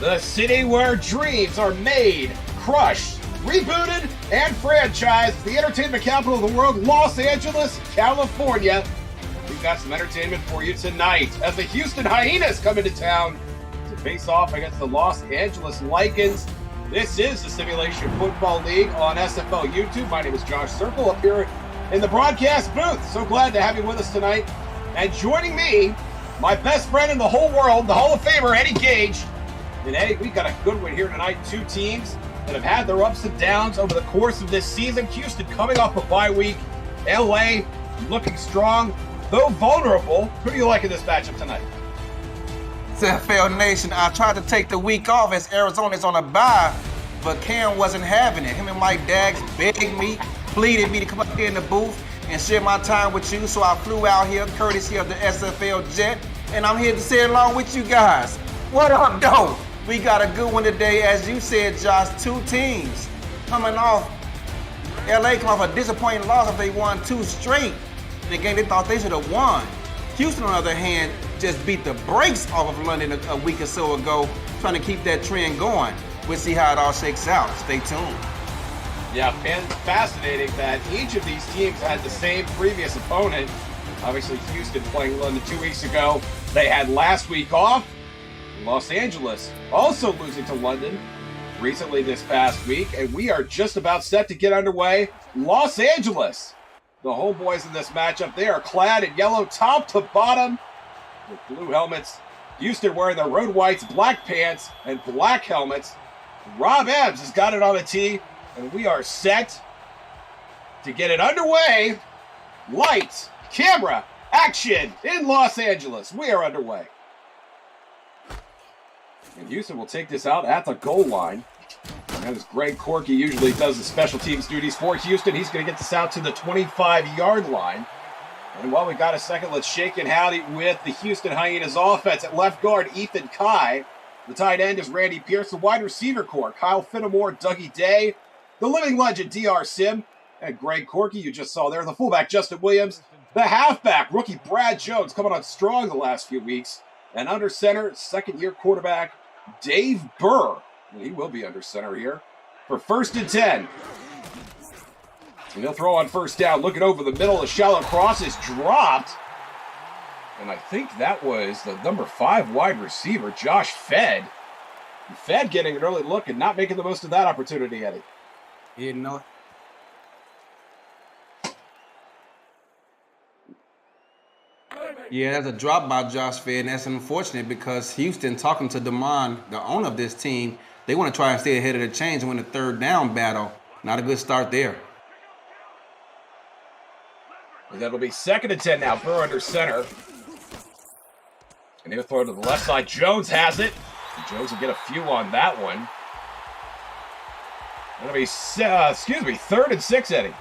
The city where dreams are made, crushed, rebooted, and franchised. The entertainment capital of the world, Los Angeles, California. We've got some entertainment for you tonight as the Houston Hyenas come into town to face off against the Los Angeles Lycans. This is the Simulation Football League on SFL YouTube. My name is Josh Circle up here in the broadcast booth. So glad to have you with us tonight. And joining me, my best friend in the whole world, the Hall of Famer, Eddie Gage. And Eddie, we got a good one here tonight. Two teams that have had their ups and downs over the course of this season. Houston coming off a bye week. LA looking strong, though vulnerable. Who do you like in this matchup tonight? SFL Nation, I tried to take the week off as Arizona's on a bye, but Cam wasn't having it. Him and Mike Daggs begged me, pleaded me to come up here in the booth and share my time with you, so I flew out here courtesy of the SFL jet, and I'm here to say along with you guys. What up, though? We got a good one today, as you said, Josh. Two teams coming off. LA come off a disappointing loss if they won two straight in the game they thought they should have won. Houston, on the other hand, just beat the brakes off of London a week or so ago, trying to keep that trend going. We'll see how it all shakes out. Stay tuned. Yeah, fascinating that each of these teams had the same previous opponent. Obviously, Houston playing London 2 weeks ago. They had last week off. Los Angeles also losing to London recently this past week, and we are just about set to get underway. Los Angeles, the homeboys in this matchup, they are clad in yellow top to bottom with blue helmets. Houston wearing their road whites, black pants, and black helmets. Rob Ebbs has got it on the tee, and we are set to get it underway. Lights, camera, action in Los Angeles. We are underway. And Houston will take this out at the goal line. And that is Greg Corky, usually does the special teams duties for Houston. He's going to get this out to the 25-yard line. And while we got a second, let's shake and howdy with the Houston Hyenas offense. At left guard, Ethan Kai. The tight end is Randy Pierce. The wide receiver core, Kyle Finnemore, Dougie Day. The living legend, DR Sim. And Greg Corky, you just saw there. The fullback, Justin Williams. The halfback, rookie Brad Jones, coming on strong the last few weeks. And under center, second-year quarterback, Dave Burr. He will be under center here for 1st and 10. And he'll throw on first down. Looking over the middle, the shallow cross is dropped. And I think that was the number 5 wide receiver, Josh Fed. Fed getting an early look and not making the most of that opportunity, Eddie. He didn't know it. Yeah, that's a drop by Josh Fed, and that's unfortunate because Houston, talking to DeMond, the owner of this team, they want to try and stay ahead of the chains and win the third down battle. Not a good start there. And that'll be 2nd and 10 now. Burr under center. And he'll throw to the left side. Jones has it. And Jones will get a few on that one. That'll be, 3rd and 6, Eddie.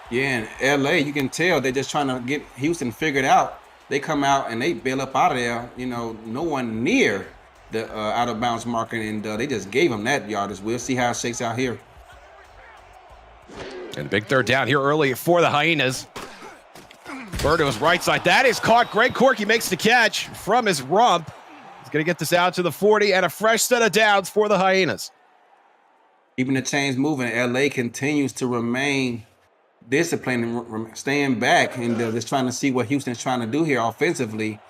Yeah, in LA, you can tell they're just trying to get Houston figured out. They come out and they bail up out of there, no one near the out-of-bounds marker, and they just gave them that yardage. We'll see how it shakes out here. And big third down here early for the Hyenas. Bird to his right side. That is caught. Greg Corky makes the catch from his rump. He's going to get this out to the 40 and a fresh set of downs for the Hyenas. Keeping the chains moving, LA continues to remain disciplined and staying back and just trying to see what Houston's trying to do here offensively.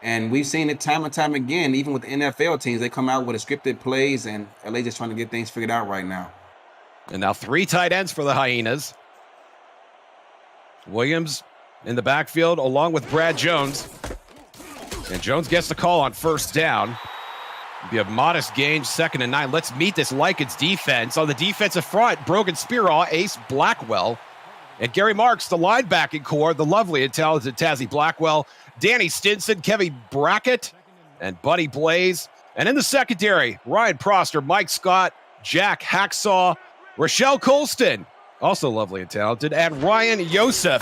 And we've seen it time and time again, even with the NFL teams. They come out with scripted plays, and LA just trying to get things figured out right now. And now 3 tight ends for the Hyenas. Williams in the backfield along with Brad Jones. And Jones gets the call on first down. It'll be a modest gain, 2nd and 9. Let's meet this Lycans defense. On the defensive front, Brogan Spearaw, Ace Blackwell, and Gary Marks, the linebacking core, the lovely and talented Tazzy Blackwell, Danny Stinson, Kevin Brackett, and Buddy Blaze. And in the secondary, Ryan Proster, Mike Scott, Jack Hacksaw, Rochelle Colston, also lovely and talented, and Ryan Yosef,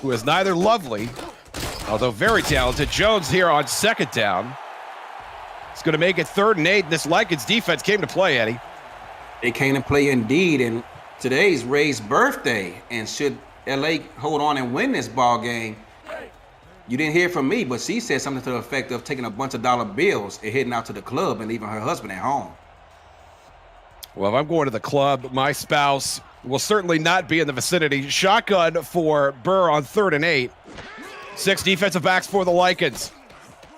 who is neither lovely, although very talented. Jones here on 2nd down. It's going to make it 3rd and 8. This Lycans defense came to play, Eddie. They came to play indeed, and today's Ray's birthday, and should LA hold on and win this ball game, You didn't hear from me, but she said something to the effect of taking a bunch of dollar bills and heading out to the club and leaving her husband at home. Well, if I'm going to the club, my spouse will certainly not be in the vicinity. Shotgun for Burr on 3rd and 8. 6 defensive backs for the Lycans.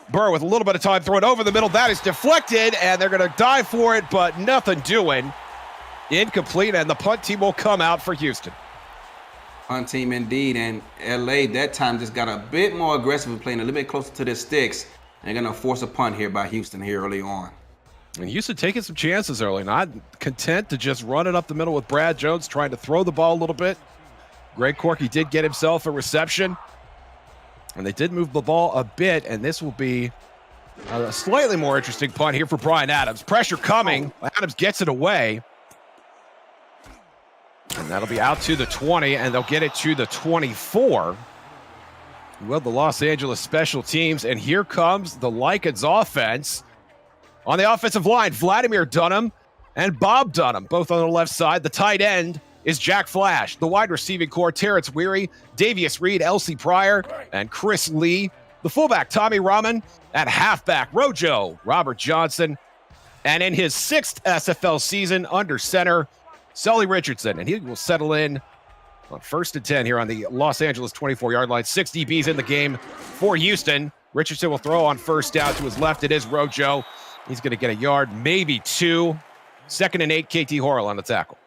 Burr with a little bit of time throwing over the middle. That is deflected, and they're going to dive for it, but nothing doing. Incomplete, and the punt team will come out for Houston. Punt team indeed, and LA that time just got a bit more aggressive and playing a little bit closer to their sticks. And they're going to force a punt here by Houston here early on. And Houston taking some chances early, not content to just run it up the middle with Brad Jones, trying to throw the ball a little bit. Greg Corky did get himself a reception. And they did move the ball a bit, and this will be a slightly more interesting punt here for Brian Adams. Pressure coming. Adams gets it away. And that'll be out to the 20, and they'll get it to the 24. Well, the Los Angeles special teams, and here comes the Lycans offense. On the offensive line, Vladimir Dunham and Bob Dunham, both on the left side. The tight end is Jack Flash. The wide receiving core, Terrence Weary, Davius Reed, Elsie Pryor, and Chris Lee. The fullback, Tommy Rahman. At halfback, Rojo, Robert Johnson. And in his 6th SFL season under center, Sully Richardson. And he will settle in on 1st and 10 here on the Los Angeles 24-yard line. 6 DBs in the game for Houston. Richardson will throw on 1st down to his left. It is Rojo. He's going to get a yard, maybe 2. 2nd and 8, KT Horrell on the tackle.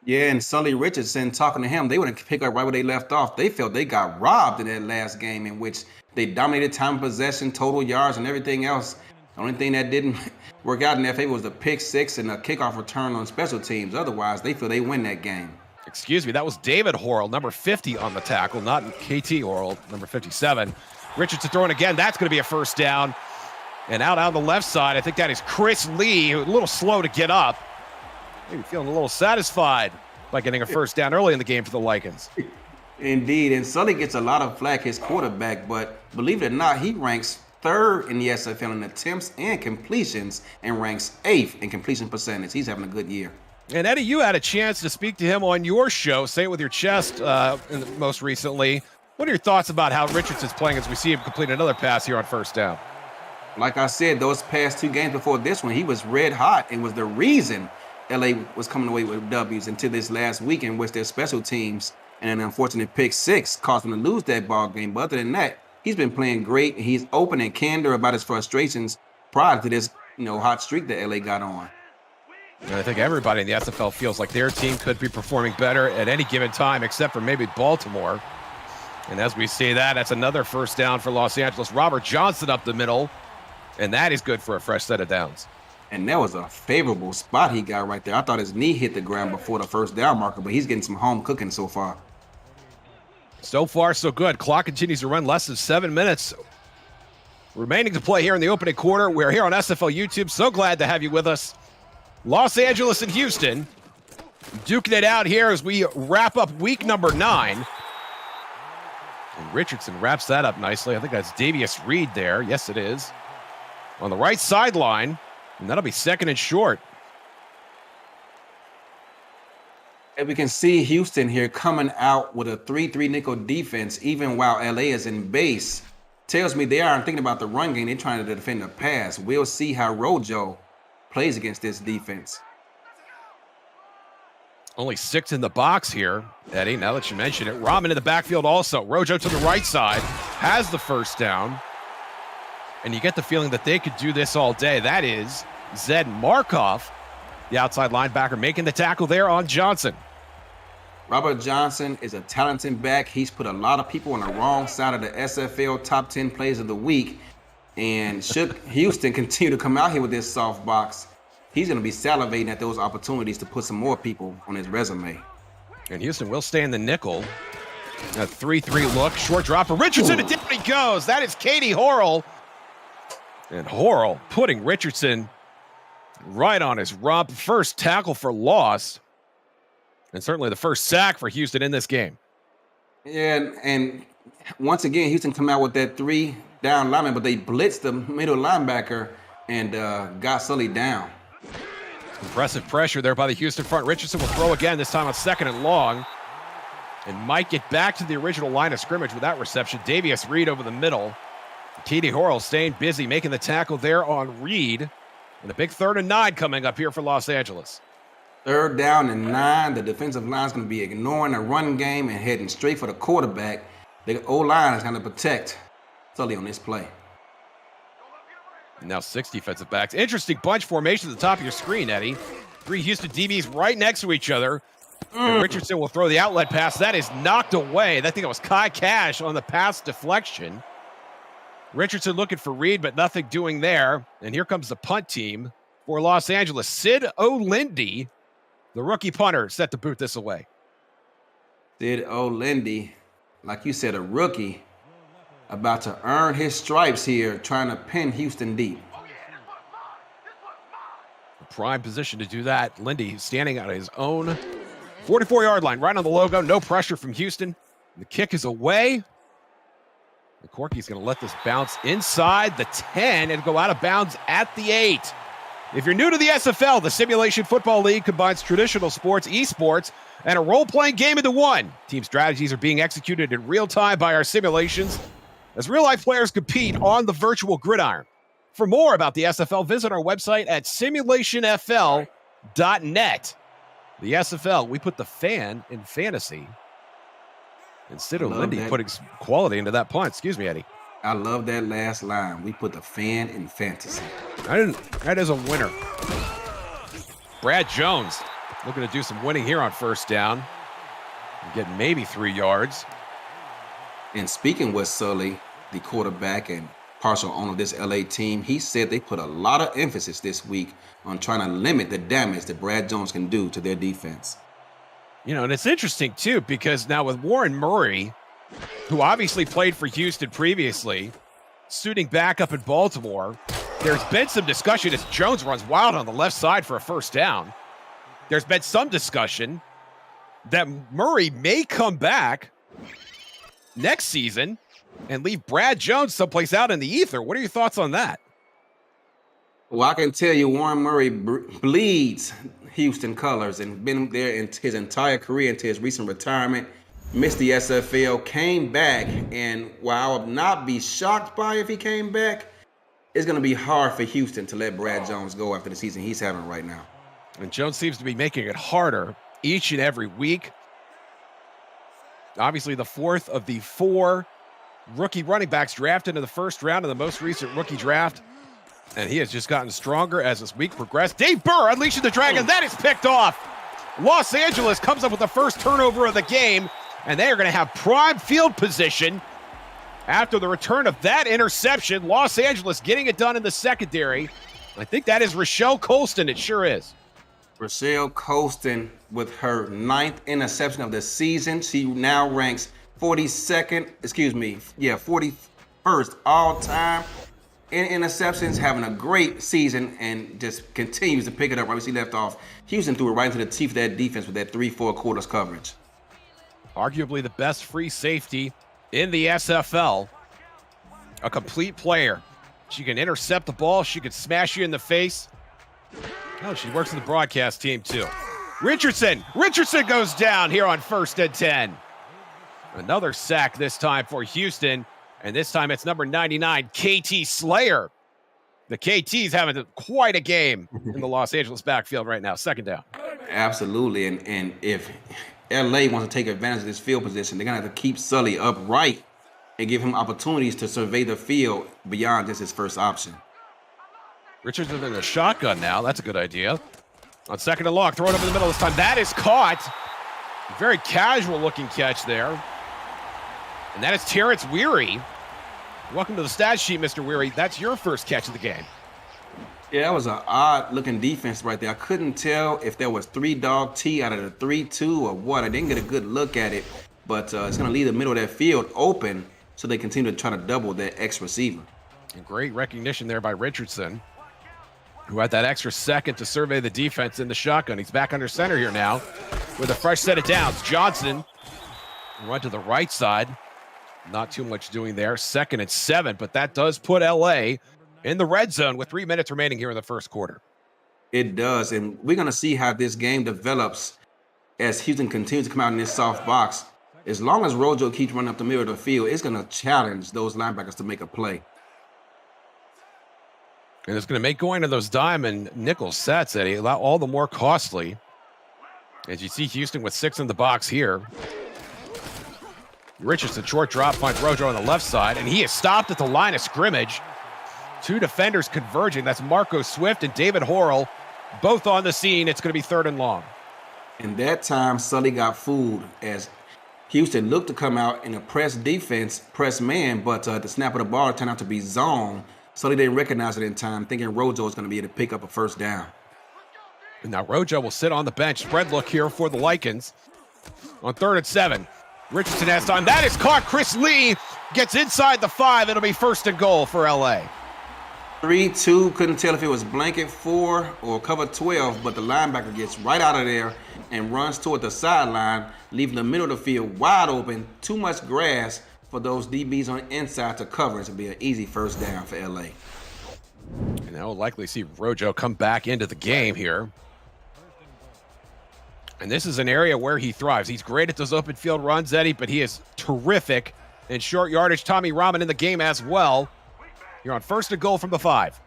Yeah, and Sully Richardson, talking to him, they wouldn't pick up right where they left off. They felt they got robbed in that last game in which they dominated time of possession, total yards, and everything else. The only thing that didn't work out in their favor was the pick 6 and a kickoff return on special teams. Otherwise, they feel they win that game. Excuse me, that was David Horrell, number 50 on the tackle, not KT Horrell, number 57. Richardson throwing again. That's going to be a 1st down. And out on the left side, I think that is Chris Lee, a little slow to get up. Maybe feeling a little satisfied by getting a 1st down early in the game for the Lycans. Indeed, and Sully gets a lot of flack, his quarterback, but believe it or not, he ranks 3rd in the SFL in attempts and completions and ranks 8th in completion percentage. He's having a good year. And Eddie, you had a chance to speak to him on your show, Say It With Your Chest, most recently. What are your thoughts about how Richardson's playing as we see him complete another pass here on 1st down? Like I said, those past 2 games before this one, he was red hot and was the reason LA was coming away with W's until this last week in which their special teams and an unfortunate pick 6 caused them to lose that ball game. But other than that, he's been playing great. He's open and candor about his frustrations prior to this, hot streak that LA got on. And I think everybody in the SFL feels like their team could be performing better at any given time, except for maybe Baltimore. And as we see that, that's another 1st down for Los Angeles. Robert Johnson up the middle, and that is good for a fresh set of downs. And that was a favorable spot he got right there. I thought his knee hit the ground before the 1st down marker, but he's getting some home cooking so far. So far, so good. Clock continues to run, less than 7 minutes remaining to play here in the opening quarter. We're here on SFL YouTube. So glad to have you with us. Los Angeles and Houston duking it out here as we wrap up week number 9. And Richardson wraps that up nicely. I think that's Davius Reed there. Yes, it is. On the right sideline. And that'll be 2nd and short. And we can see Houston here coming out with a 3-3 nickel defense, even while LA is in base. Tells me they aren't thinking about the run game. They're trying to defend the pass. We'll see how Rojo plays against this defense. Only 6 in the box here, Eddie, now that you mention it. Rahman in the backfield also. Rojo to the right side, has the 1st down. And you get the feeling that they could do this all day. That is Zed Markov, the outside linebacker, making the tackle there on Johnson. Robert Johnson is a talented back. He's put a lot of people on the wrong side of the SFL top 10 plays of the week. And should Houston continue to come out here with this soft box, he's going to be salivating at those opportunities to put some more people on his resume. And Houston will stay in the nickel. A 3-3 look, short drop for Richardson, and down he goes. That is Katie Horrell. And Horrell putting Richardson right on his rump. 1st tackle for loss. And certainly the 1st sack for Houston in this game. Yeah, and once again, Houston come out with that 3 down lineman, but they blitzed the middle linebacker and got Sully down. Impressive pressure there by the Houston front. Richardson will throw again, this time on 2nd and long. and might get back to the original line of scrimmage with that reception. Davius Reed over the middle. Katie Horrell staying busy, making the tackle there on Reed. And a big 3rd and 9 coming up here for Los Angeles. 3rd down and 9. The defensive line is going to be ignoring the run game and heading straight for the quarterback. The O-line is going to protect Sully on this play. And now 6 defensive backs. Interesting bunch formation at the top of your screen, Eddie. 3 Houston DBs right next to each other. And Richardson will throw the outlet pass. That is knocked away. I think it was Kai Cash on the pass deflection. Richardson looking for Reed, but nothing doing there. And here comes the punt team for Los Angeles. Sid O'Lindy, the rookie punter, set to boot this away. Sid O'Lindy, like you said, a rookie, about to earn his stripes here, trying to pin Houston deep. A prime position to do that. Lindy standing on his own 44-yard line, right on the logo. No pressure from Houston. The kick is away. And Corky's going to let this bounce inside the 10 and go out of bounds at the 8. If you're new to the SFL, the Simulation Football League combines traditional sports, esports, and a role-playing game into one. Team strategies are being executed in real time by our simulations as real-life players compete on the virtual gridiron. For more about the SFL, visit our website at simulationfl.net. The SFL, we put the fan in fantasy. And Sid O'Lindy putting some quality into that punt. Excuse me, Eddie. I love that last line. We put the fan in fantasy. That is a winner. Brad Jones looking to do some winning here on 1st down. Getting maybe 3 yards. And speaking with Sully, the quarterback and partial owner of this LA team, he said they put a lot of emphasis this week on trying to limit the damage that Brad Jones can do to their defense. You know, and it's interesting, too, because now with Warren Murray, who obviously played for Houston previously, suiting back up in Baltimore, there's been some discussion as Jones runs wild on the left side for a 1st down. There's been some discussion that Murray may come back next season and leave Brad Jones someplace out in the ether. What are your thoughts on that? Well, I can tell you Warren Murray bleeds Houston colors and been there in his entire career until his recent retirement. Missed the SFL, came back, and while I would not be shocked by if he came back, it's going to be hard for Houston to let Brad Jones go after the season he's having right now. And Jones seems to be making it harder each and every week. Obviously, the 4th of the 4 rookie running backs drafted in the 1st round of the most recent rookie draft. And he has just gotten stronger as this week progressed. Dave Burr unleashing the dragon. That is picked off. Los Angeles comes up with the first turnover of the game, and they are going to have prime field position after the return of that interception. Los Angeles getting it done in the secondary. I think that is Rochelle Colston. It sure is. Rochelle Colston with her 9th interception of the season. She now ranks 41st all time in interceptions, having a great season and just continues to pick it up right where she left off. Houston threw it right into the teeth of that defense with that 3-4 quarters coverage. Arguably the best free safety in the SFL. A complete player. She can intercept the ball. She can smash you in the face. Oh, she works in the broadcast team too. Richardson goes down here on 1st and 10. Another sack this time for Houston. And this time it's number 99, KT Slayer. The KT's having quite a game in the Los Angeles backfield right now. 2nd down. Absolutely. And if LA wants to take advantage of this field position, they're going to have to keep Sully upright and give him opportunities to survey the field beyond just his first option. Richardson in the shotgun now. That's a good idea. On 2nd and long, throw it up in the middle this time. That is caught. Very casual looking catch there. And that is Terrence Weary. Welcome to the stat sheet, Mr. Weary. That's your first catch of the game. Yeah, that was an odd-looking defense right there. I couldn't tell if there was 3-dog T out of the 3-2 or what. I didn't get a good look at it, but it's going to leave the middle of that field open so they continue to try to double that X receiver. And great recognition there by Richardson, who had that extra second to survey the defense in the shotgun. He's back under center here now with a fresh set of downs. Johnson run to the right side. Not too much doing there. 2nd and 7, but that does put LA in the red zone with 3 minutes remaining here in the 1st quarter. It does, and we're going to see how this game develops as Houston continues to come out in this soft box. As long as Rojo keeps running up the middle of the field, it's going to challenge those linebackers to make a play. And it's going to make going to those dime and nickel sets, Eddie, all the more costly. As you see Houston with 6 in the box here. Richardson, short drop, finds Rojo on the left side, and he is stopped at the line of scrimmage. 2 defenders converging. That's Marco Swift and David Horrell, both on the scene. It's going to be 3rd and long. And that time, Sully got fooled as Houston looked to come out in a press defense, press man, but the snap of the ball turned out to be zone. Sully didn't recognize it in time, thinking Rojo was going to be able to pick up a first down. And now Rojo will sit on the bench. Spread look here for the Lycans on 3rd and 7. Richardson has time. That is caught. Chris Lee gets inside the 5. It'll be 1st and goal for LA. 3-2, couldn't tell if it was blanket 4 or cover 12, but the linebacker gets right out of there and runs toward the sideline, leaving the middle of the field wide open. Too much grass for those DBs on the inside to cover. It'll be an easy first down for LA. And they'll likely see Rojo come back into the game here. And this is an area where he thrives. He's great at those open field runs, Eddie, but he is terrific in short yardage. Tommy Rahman in the game as well. You're on 1st and goal from the 5.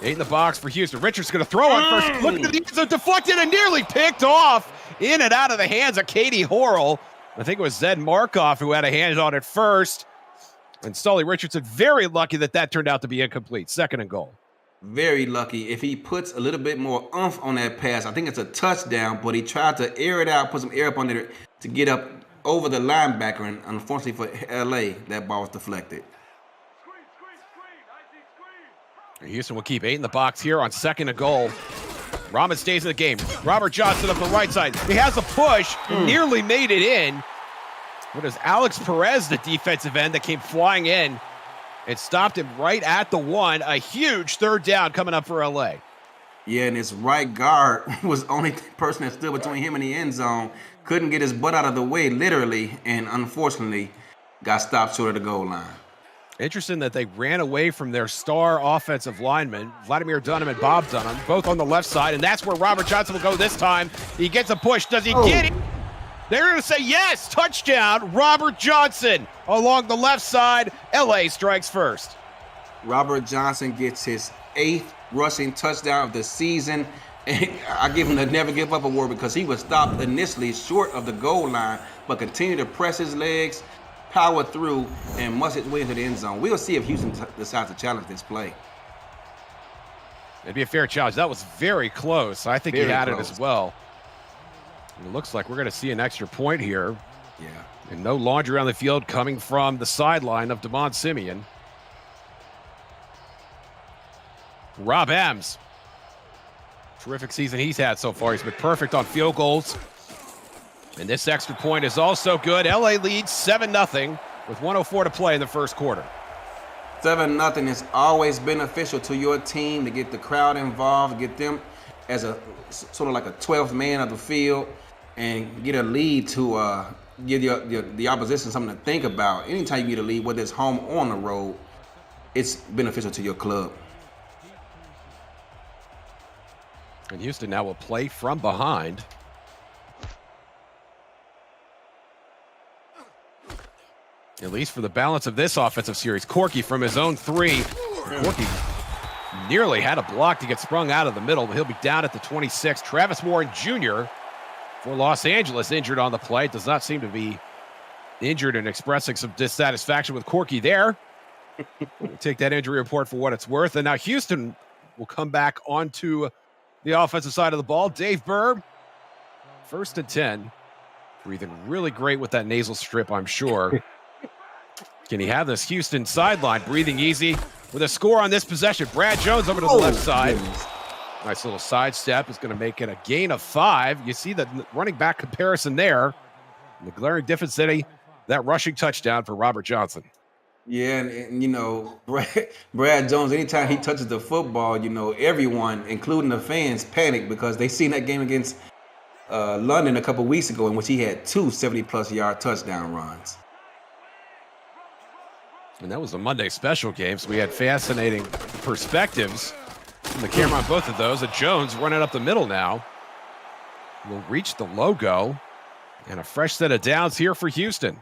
8 in the box for Houston. Richards going to throw on first. Look at the end zone, deflected and nearly picked off. In and out of the hands of Katie Horrell. I think it was Zed Markov who had a hand on it first. And Sully Richardson very lucky that turned out to be incomplete. 2nd and goal. Very lucky. If he puts a little bit more oomph on that pass, I think it's a touchdown, but he tried to air it out, put some air up under it to get up over the linebacker, and unfortunately for LA, that ball was deflected. Houston will keep 8 in the box here on 2nd and goal. Rahman stays in the game. Robert Johnson up the right side. He has a push, nearly made it in. But it was Alex Perez, the defensive end, that came flying in and stopped him right at the 1. A huge 3rd down coming up for LA. Yeah, and his right guard was the only person that stood between him and the end zone. Couldn't get his butt out of the way, literally, and unfortunately got stopped short of the goal line. Interesting that they ran away from their star offensive linemen, Vladimir Dunham and Bob Dunham, both on the left side, and that's where Robert Johnson will go this time. He gets a push. Does he get it? They're going to say yes. Touchdown, Robert Johnson along the left side. LA strikes first. Robert Johnson gets his 8th rushing touchdown of the season. And I give him the Never Give Up award because he was stopped initially short of the goal line, but continued to press his legs, power through, and muscle his way into the end zone. We'll see if Houston decides to challenge this play. It'd be a fair challenge. That was very close. I think he had it as well. And it looks like we're going to see an extra point here. Yeah. And no laundry on the field coming from the sideline of Damon Simeon. Rob Ems. Terrific season he's had so far. He's been perfect on field goals. And this extra point is also good. LA leads 7-0 with 1:04 to play in the 1st quarter. 7-0 is always beneficial to your team to get the crowd involved, get them as a sort of like a 12th man of the field, and get a lead to give the opposition something to think about. Anytime you get a lead, whether it's home or on the road, it's beneficial to your club. And Houston now will play from behind. At least for the balance of this offensive series. Corky from his own 3. Corky nearly had a block to get sprung out of the middle, but he'll be down at the 26. Travis Warren Jr. for Los Angeles injured on the play. Does not seem to be injured and expressing some dissatisfaction with Corky there. We'll take that injury report for what it's worth. And now Houston will come back onto the offensive side of the ball. Dave Burr, 1st and 10. Breathing really great with that nasal strip, I'm sure. Can he have this Houston sideline breathing easy with a score on this possession? Brad Jones over to the left side. Goodness. Nice little sidestep is going to make it a gain of 5. You see the running back comparison there. The glaring difference, City, that rushing touchdown for Robert Johnson. Yeah, and you know, Brad Jones, anytime he touches the football, you know, everyone, including the fans, panic because they seen that game against London a couple weeks ago in which he had 2 70-plus yard touchdown runs. And that was a Monday special game, so we had fascinating perspectives from the camera on both of those. And Jones running up the middle now. will reach the logo. And a fresh set of downs here for Houston.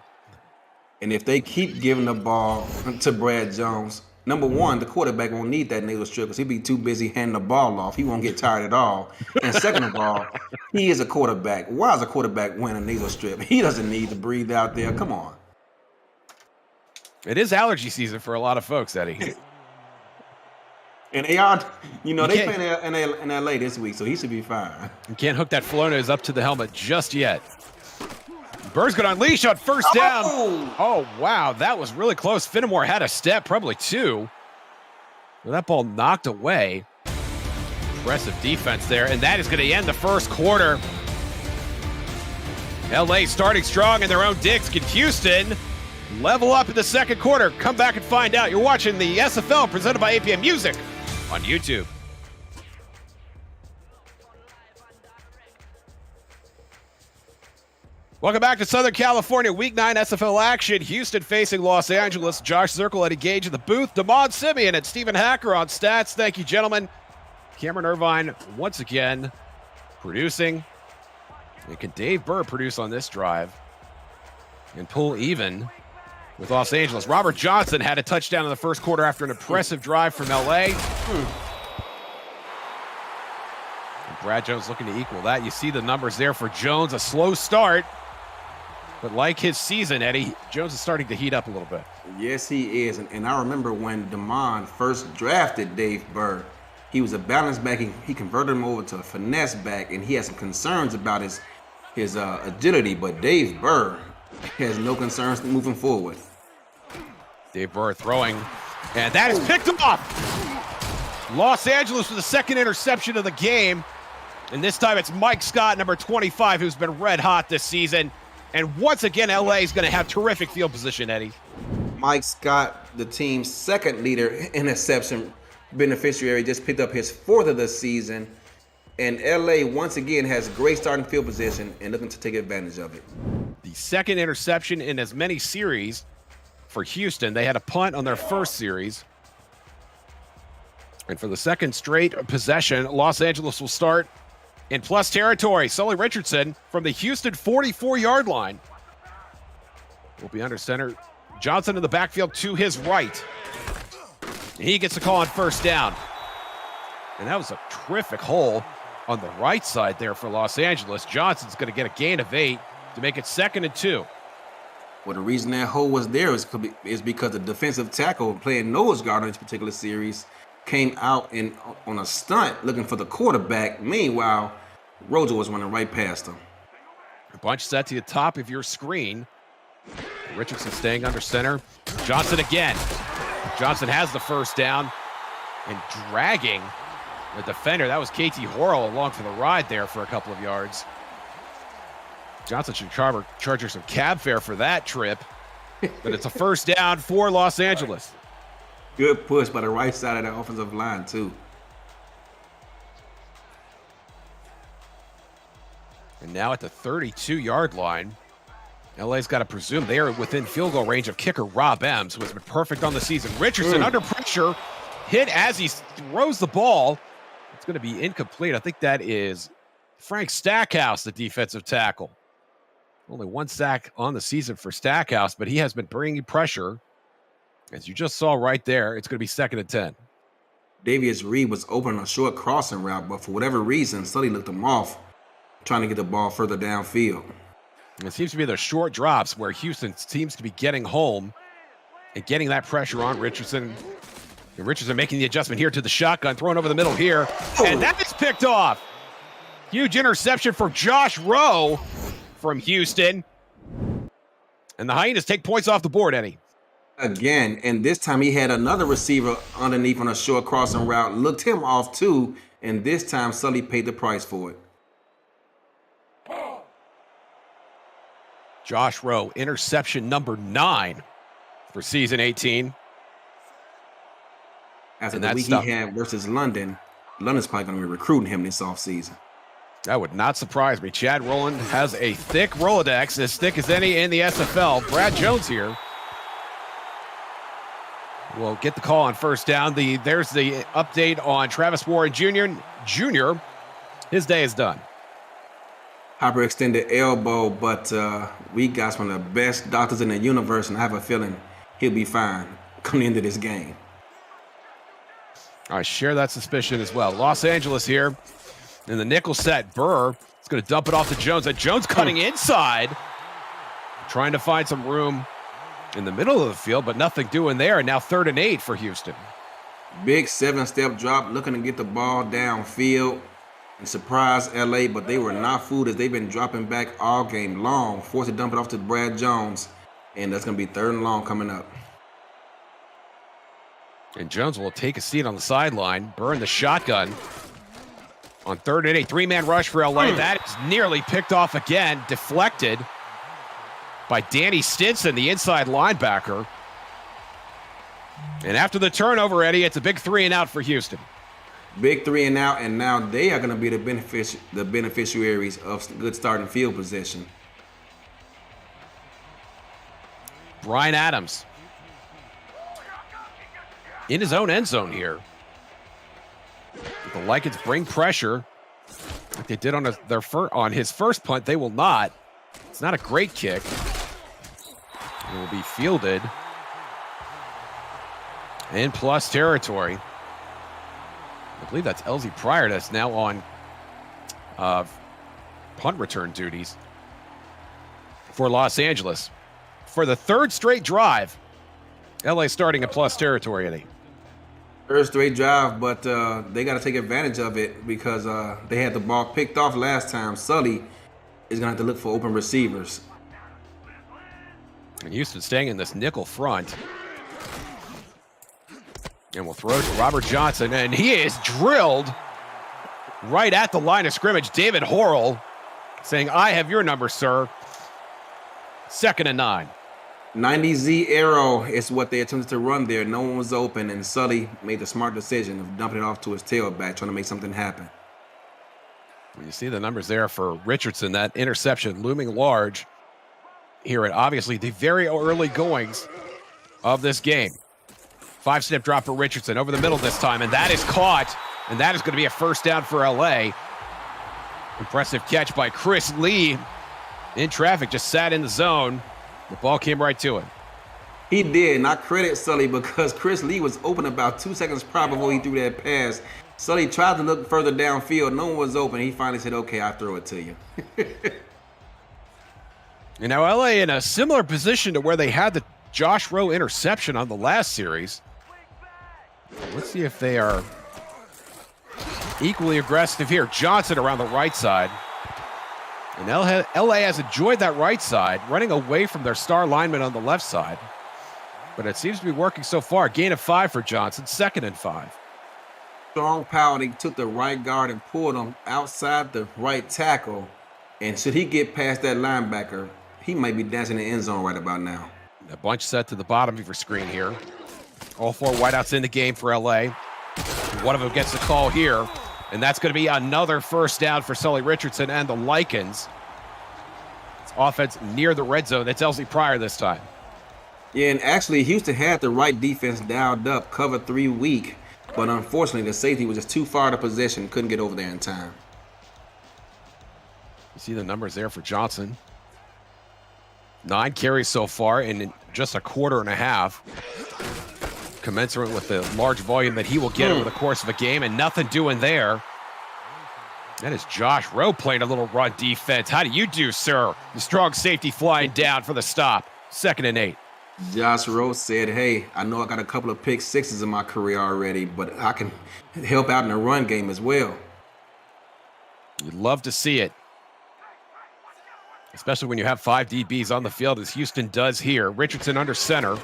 And if they keep giving the ball to Brad Jones, number one, the quarterback won't need that nasal strip because he'll be too busy handing the ball off. He won't get tired at all. And second of all, he is a quarterback. Why is a quarterback wearing a nasal strip? He doesn't need to breathe out there. Come on. It is allergy season for a lot of folks, Eddie. And AR, they play in LA this week, so he should be fine. You can't hook that flow nose up to the helmet just yet. Bird's going to unleash on first down. Oh, wow. That was really close. Finnemore had a step, probably two. Well, that ball knocked away. Impressive defense there, and that is going to end the first quarter. LA starting strong in their own digs. Can Houston level up in the second quarter? Come back and find out. You're watching the SFL presented by APM Music on YouTube. Welcome back to Southern California. Week 9 SFL action. Houston facing Los Angeles. Josh Zirkle, Eddie Gage in the booth. Damon Simeon and Stephen Hacker on stats. Thank you, gentlemen. Cameron Irvine once again producing. And can Dave Burr produce on this drive and pull even with Los Angeles? Robert Johnson had a touchdown in the first quarter after an impressive drive from LA. And Brad Jones looking to equal that. You see the numbers there for Jones. A slow start. But like his season, Eddie, Jones is starting to heat up a little bit. Yes, he is. And I remember when Damon first drafted Dave Burr, he was a balance back. He converted him over to a finesse back, and he had some concerns about his agility. But Dave Burr has no concerns moving forward. Dave Burr throwing, and that is picked off. Los Angeles with the second interception of the game. And this time it's Mike Scott, number 25, who's been red hot this season. And once again, LA is going to have terrific field position, Eddie. Mike Scott, the team's second leader interception beneficiary, just picked up his fourth of the season. And LA once again has great starting field position and looking to take advantage of it. The second interception in as many series for Houston. They had a punt on their first series. And for the second straight possession, Los Angeles will start in plus territory. Sully Richardson from the Houston 44-yard line will be under center. Johnson in the backfield to his right. He gets a call on first down. And that was a terrific hole on the right side there for Los Angeles. Johnson's going to get a gain of 8 to make it 2nd and 2. Well, the reason that hole was there is because the defensive tackle playing nose guard on this particular series came out on a stunt looking for the quarterback. Meanwhile, Rojo was running right past him. A bunch set to the top of your screen. Richardson staying under center. Johnson again. Johnson has the first down and dragging the defender. That was KT Horrell along for the ride there for a couple of yards. Johnson should charge her some cab fare for that trip, but it's a first down for Los Angeles. Good push by the right side of the offensive line, too. And now at the 32-yard line, LA's got to presume they are within field goal range of kicker Rob Ems, who has been perfect on the season. Richardson under pressure, hit as he throws the ball. It's going to be incomplete. I think that is Frank Stackhouse, the defensive tackle. Only one sack on the season for Stackhouse, but he has been bringing pressure. As you just saw right there, it's going to be 2nd and 10. Davius Reed was open on a short crossing route, but for whatever reason, Sully looked him off, trying to get the ball further downfield. And it seems to be the short drops where Houston seems to be getting home and getting that pressure on Richardson. And Richardson making the adjustment here to the shotgun, throwing over the middle here. And that is picked off. Huge interception for Josh Rowe from Houston. And the Hyenas take points off the board, Eddie. Again, and this time he had another receiver underneath on a short crossing route, looked him off too, and this time Sully paid the price for it. Josh Rowe, interception number 9 for season 18. After the week he had versus London, London's probably going to be recruiting him this offseason. That would not surprise me. Chad Rowland has a thick Rolodex, as thick as any in the SFL. Brad Jones here will get the call on first down. There's the update on Travis Warren Jr. His day is done. hyperextended elbow, but we got one of the best doctors in the universe, and I have a feeling he'll be fine coming into this game. I share that suspicion as well. Los Angeles here in the nickel set. Burr is going to dump it off to Jones. And Jones cutting inside, trying to find some room in the middle of the field, but nothing doing there. And now 3rd and 8 for Houston. Big 7-step drop, looking to get the ball downfield and surprise LA, but they were not fooled as they've been dropping back all game long. Forced to dump it off to Brad Jones, and that's going to be 3rd and long coming up. And Jones will take a seat on the sideline. Burr in the shotgun on 3rd and 8. 3-man rush for LA. That is nearly picked off again. Deflected by Danny Stinson, the inside linebacker. And after the turnover, Eddie, it's a big 3-and-out for Houston. Big 3-and-out, and now they are going to be the beneficiaries of good starting field position. Brian Adams in his own end zone here. The Lycans bring pressure like they did on his first punt. They will not. It's not a great kick. It will be fielded in plus territory. I believe that's LZ Pryor that's now on punt return duties for Los Angeles. For the 3rd straight drive, LA starting in plus territory, Eddie. 3rd straight drive, but they got to take advantage of it because they had the ball picked off last time. Sully is going to have to look for open receivers. And Houston staying in this nickel front. And we'll throw to Robert Johnson, and he is drilled right at the line of scrimmage. David Horrell saying, "I have your number, sir." 2nd and 9. 90Z arrow is what they attempted to run there. No one was open, and Sully made the smart decision of dumping it off to his tailback, trying to make something happen. When you see the numbers there for Richardson, that interception looming large here at obviously the very early goings of this game. 5-step drop for Richardson over the middle this time, and that is caught, and that is going to be a 1st down for LA. Impressive catch by Chris Lee in traffic, just sat in the zone. The ball came right to him. He did, and I credit Sully because Chris Lee was open about 2 seconds prior before he threw that pass. Sully tried to look further downfield. No one was open. He finally said, "Okay, I'll throw it to you." And now LA in a similar position to where they had the Josh Rowe interception on the last series. Let's see if they are equally aggressive here. Johnson around the right side. And LA has enjoyed that right side, running away from their star lineman on the left side. But it seems to be working so far. Gain of 5 for Johnson, 2nd and 5. Strong power. They took the right guard and pulled him outside the right tackle. And should he get past that linebacker, he might be dancing in the end zone right about now. A bunch set to the bottom of your screen here. All 4 wideouts in the game for LA. One of them gets the call here. And that's going to be another 1st down for Sully Richardson and the Lycans. It's offense near the red zone. That's LZ Pryor this time. Yeah, and actually Houston had the right defense dialed up, cover 3 weak. But unfortunately, the safety was just too far out of position, couldn't get over there in time. You see the numbers there for Johnson. 9 carries so far in just a quarter and a half. Commensurate with the large volume that he will get over the course of a game, and nothing doing there. That is Josh Rowe playing a little run defense. How do you do, sir? The strong safety flying down for the stop. 2nd and 8. Josh Rowe said, "Hey, I know I got a couple of pick sixes in my career already, but I can help out in the run game as well." You'd love to see it. Especially when you have 5 DBs on the field, as Houston does here. Richardson under center.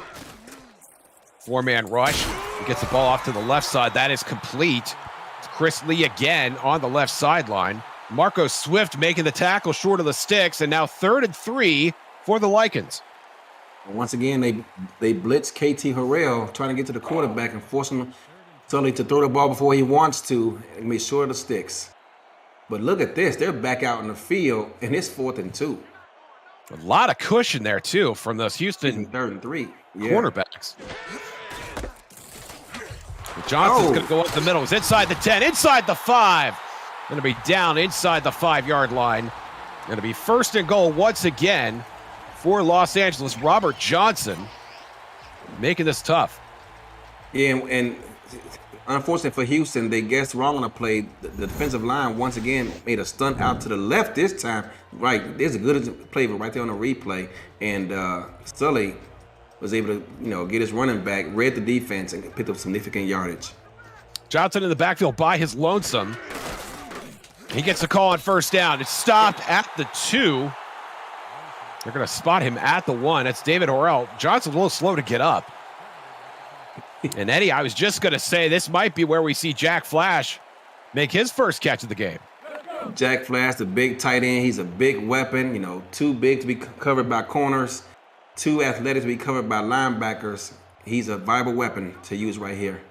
4-man rush. He gets the ball off to the left side. That is complete. It's Chris Lee again on the left sideline. Marco Swift making the tackle short of the sticks, and now 3rd and 3 for the Lycans. Once again, they blitz KT Harrell, trying to get to the quarterback and force him Sully to throw the ball before he wants to and make sure of the sticks. But look at this. They're back out in the field, and it's 4th and 2. A lot of cushion there, too, from those Houston 3rd and 3 quarterbacks. Johnson's going to go up the middle. He's inside the 10, inside the 5. Going to be down inside the 5-yard line. Going to be first and goal once again for Los Angeles. Robert Johnson making this tough. Yeah, and unfortunately for Houston, they guessed wrong on a play. The defensive line once again made a stunt out to the left this time. Right, there's a good play right there on the replay, and Sully was able to get his running back, read the defense, and picked up significant yardage. Johnson in the backfield by his lonesome. He gets a call on first down. It's stopped at the 2. They're going to spot him at the 1. That's David Horrell. Johnson's a little slow to get up. And Eddie, I was just going to say this might be where we see Jack Flash make his first catch of the game. Jack Flash, the big tight end. He's a big weapon. Too big to be covered by corners, too athletic to be covered by linebackers. He's a viable weapon to use right here.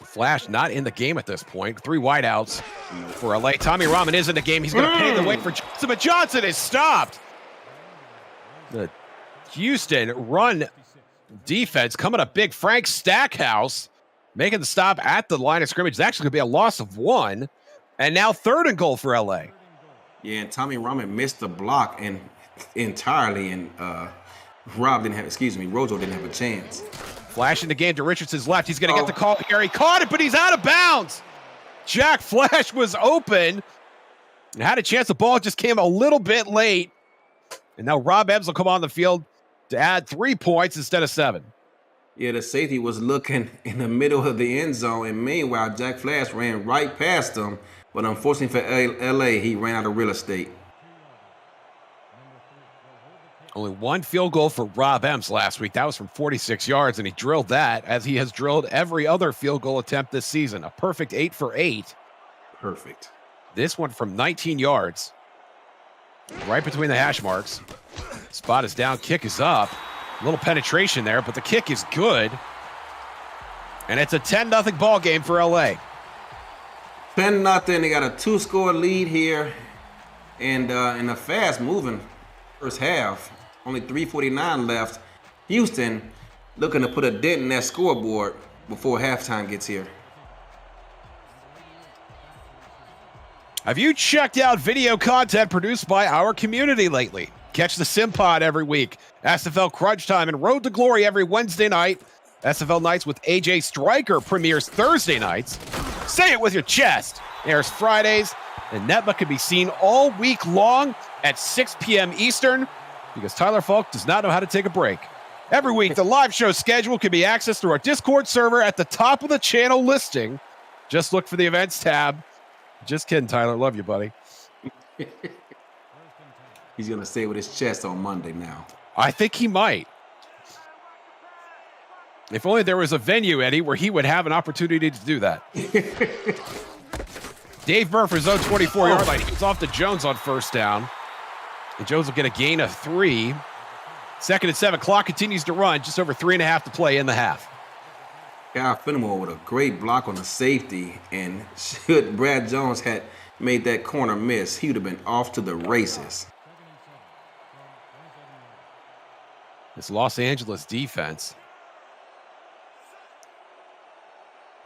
Flash not in the game at this point. 3 wideouts for LA. Tommy Rahman is in the game. He's going to pay the way for Johnson, but Johnson is stopped. The Houston run defense coming up big. Frank Stackhouse making the stop at the line of scrimmage. It's actually going to be a loss of 1. And now 3rd and goal for LA. Yeah, and Tommy Rahman missed the block entirely, and Rojo didn't have a chance. Flash in the game to Richardson's left. He's going to get the call here. He caught it, but he's out of bounds. Jack Flash was open and had a chance. The ball just came a little bit late. And now Rob Ebbs will come on the field to add 3 points instead of 7. Yeah, the safety was looking in the middle of the end zone, and meanwhile, Jack Flash ran right past him. But unfortunately for LA, he ran out of real estate. Only 1 field goal for Rob Ems last week. That was from 46 yards, and he drilled that as he has drilled every other field goal attempt this season. A perfect 8 for 8. Perfect. This one from 19 yards. Right between the hash marks. Spot is down, kick is up. A little penetration there, but the kick is good. And it's a 10-0 ball game for LA. 10-0. They got a 2-score lead here. And in a fast-moving first half, only 3:49 left. Houston looking to put a dent in that scoreboard before halftime gets here. Have you checked out video content produced by our community lately? Catch the Sim Pod every week, SFL Crunch Time, and Road to Glory every Wednesday night. SFL Nights with AJ Stryker premieres Thursday nights. Say it with your chest. Airs Fridays, and Netma can be seen all week long at 6 p.m. Eastern because Tyler Falk does not know how to take a break. Every week, the live show schedule can be accessed through our Discord server at the top of the channel listing. Just look for the events tab. Just kidding, Tyler. Love you, buddy. He's going to say it with his chest on Monday now. I think he might. If only there was a venue, Eddie, where he would have an opportunity to do that. Dave Burr for his own 24-yard line. He was off to Jones on first down. And Jones will get a gain of 3. 2nd and 7. Clock continues to run. Just over 3.5 to play in the half. Kyle Fenimore with a great block on the safety. And should Brad Jones had made that corner miss, he would have been off to the races. This Los Angeles defense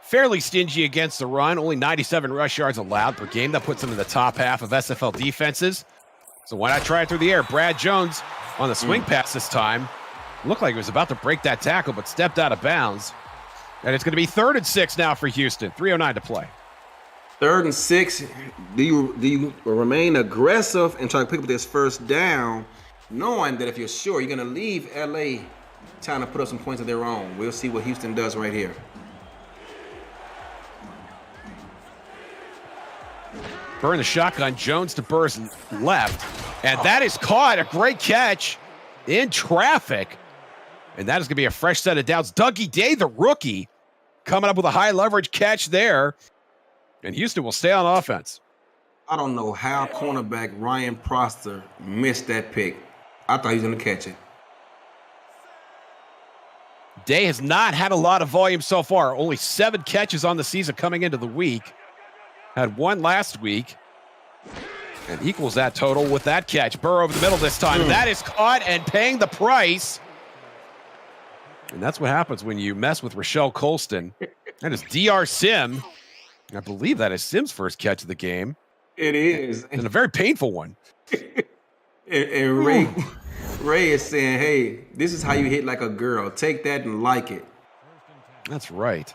fairly stingy against the run. Only 97 rush yards allowed per game. That puts them in the top half of SFL defenses. So why not try it through the air? Brad Jones on the swing pass this time. Looked like he was about to break that tackle, but stepped out of bounds. And it's going to be 3rd and 6 now for Houston. 3:09 to play. 3rd and 6. Do you remain aggressive and try to pick up this first down, knowing that if you're sure, you're going to leave LA trying to put up some points of their own? We'll see what Houston does right here. Burr in the shotgun. Jones to Burr's left. And that is caught. A great catch in traffic. And that is going to be a fresh set of downs. Dougie Day, the rookie, coming up with a high leverage catch there. And Houston will stay on offense. I don't know how cornerback Ryan Prosser missed that pick. I thought he was going to catch it. Day has not had a lot of volume so far. Only 7 catches on the season coming into the week. Had 1 last week. And equals that total with that catch. Burr over the middle this time. That is caught and paying the price. And that's what happens when you mess with Rochelle Colston. That is DR Sim. I believe that is Sim's first catch of the game. It is. And a very painful one. And Ray is saying, hey, this is how you hit like a girl. Take that and like it. That's right.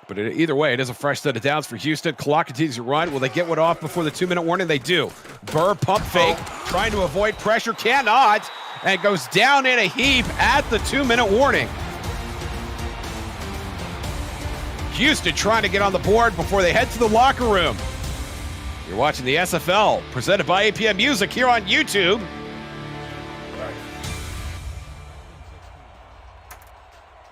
But either way, it is a fresh set of downs for Houston. Clock continues to run. Will they get one off before the 2-minute warning? They do. Burr pump fake, trying to avoid pressure, cannot, and goes down in a heap at the 2-minute warning. Houston trying to get on the board before they head to the locker room. You're watching the SFL, presented by APM Music here on YouTube.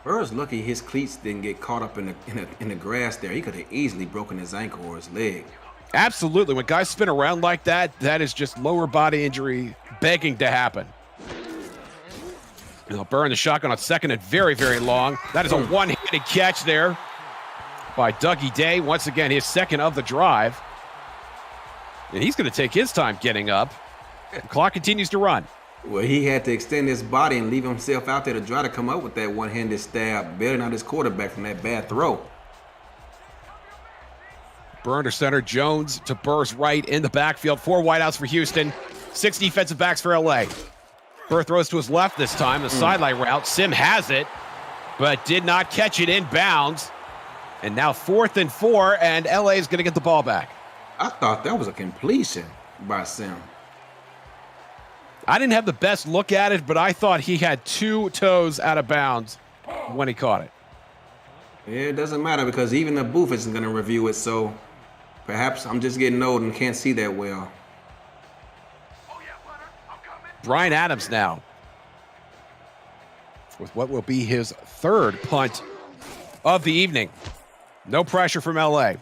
Burr's lucky his cleats didn't get caught up in the grass there. He could have easily broken his ankle or his leg. Absolutely. When guys spin around like that, that is just lower body injury begging to happen. They'll burn the shotgun on second and very, very long. That is a one-handed catch there by Dougie Day. Once again, his second of the drive. And he's going to take his time getting up. The clock continues to run. Well, he had to extend his body and leave himself out there to try to come up with that one-handed stab, bailing out his quarterback from that bad throw. Burr under center, Jones to Burr's right in the backfield. 4 wideouts for Houston, 6 defensive backs for LA. Burr throws to his left this time, the sideline route. Sim has it, but did not catch it in bounds. And now 4th and 4, and LA is going to get the ball back. I thought that was a completion by Sim. I didn't have the best look at it, but I thought he had 2 toes out of bounds when he caught it. Yeah, it doesn't matter because even the booth isn't going to review it, so perhaps I'm just getting old and can't see that well. Brian Adams now with what will be his 3rd punt of the evening. No pressure from LA.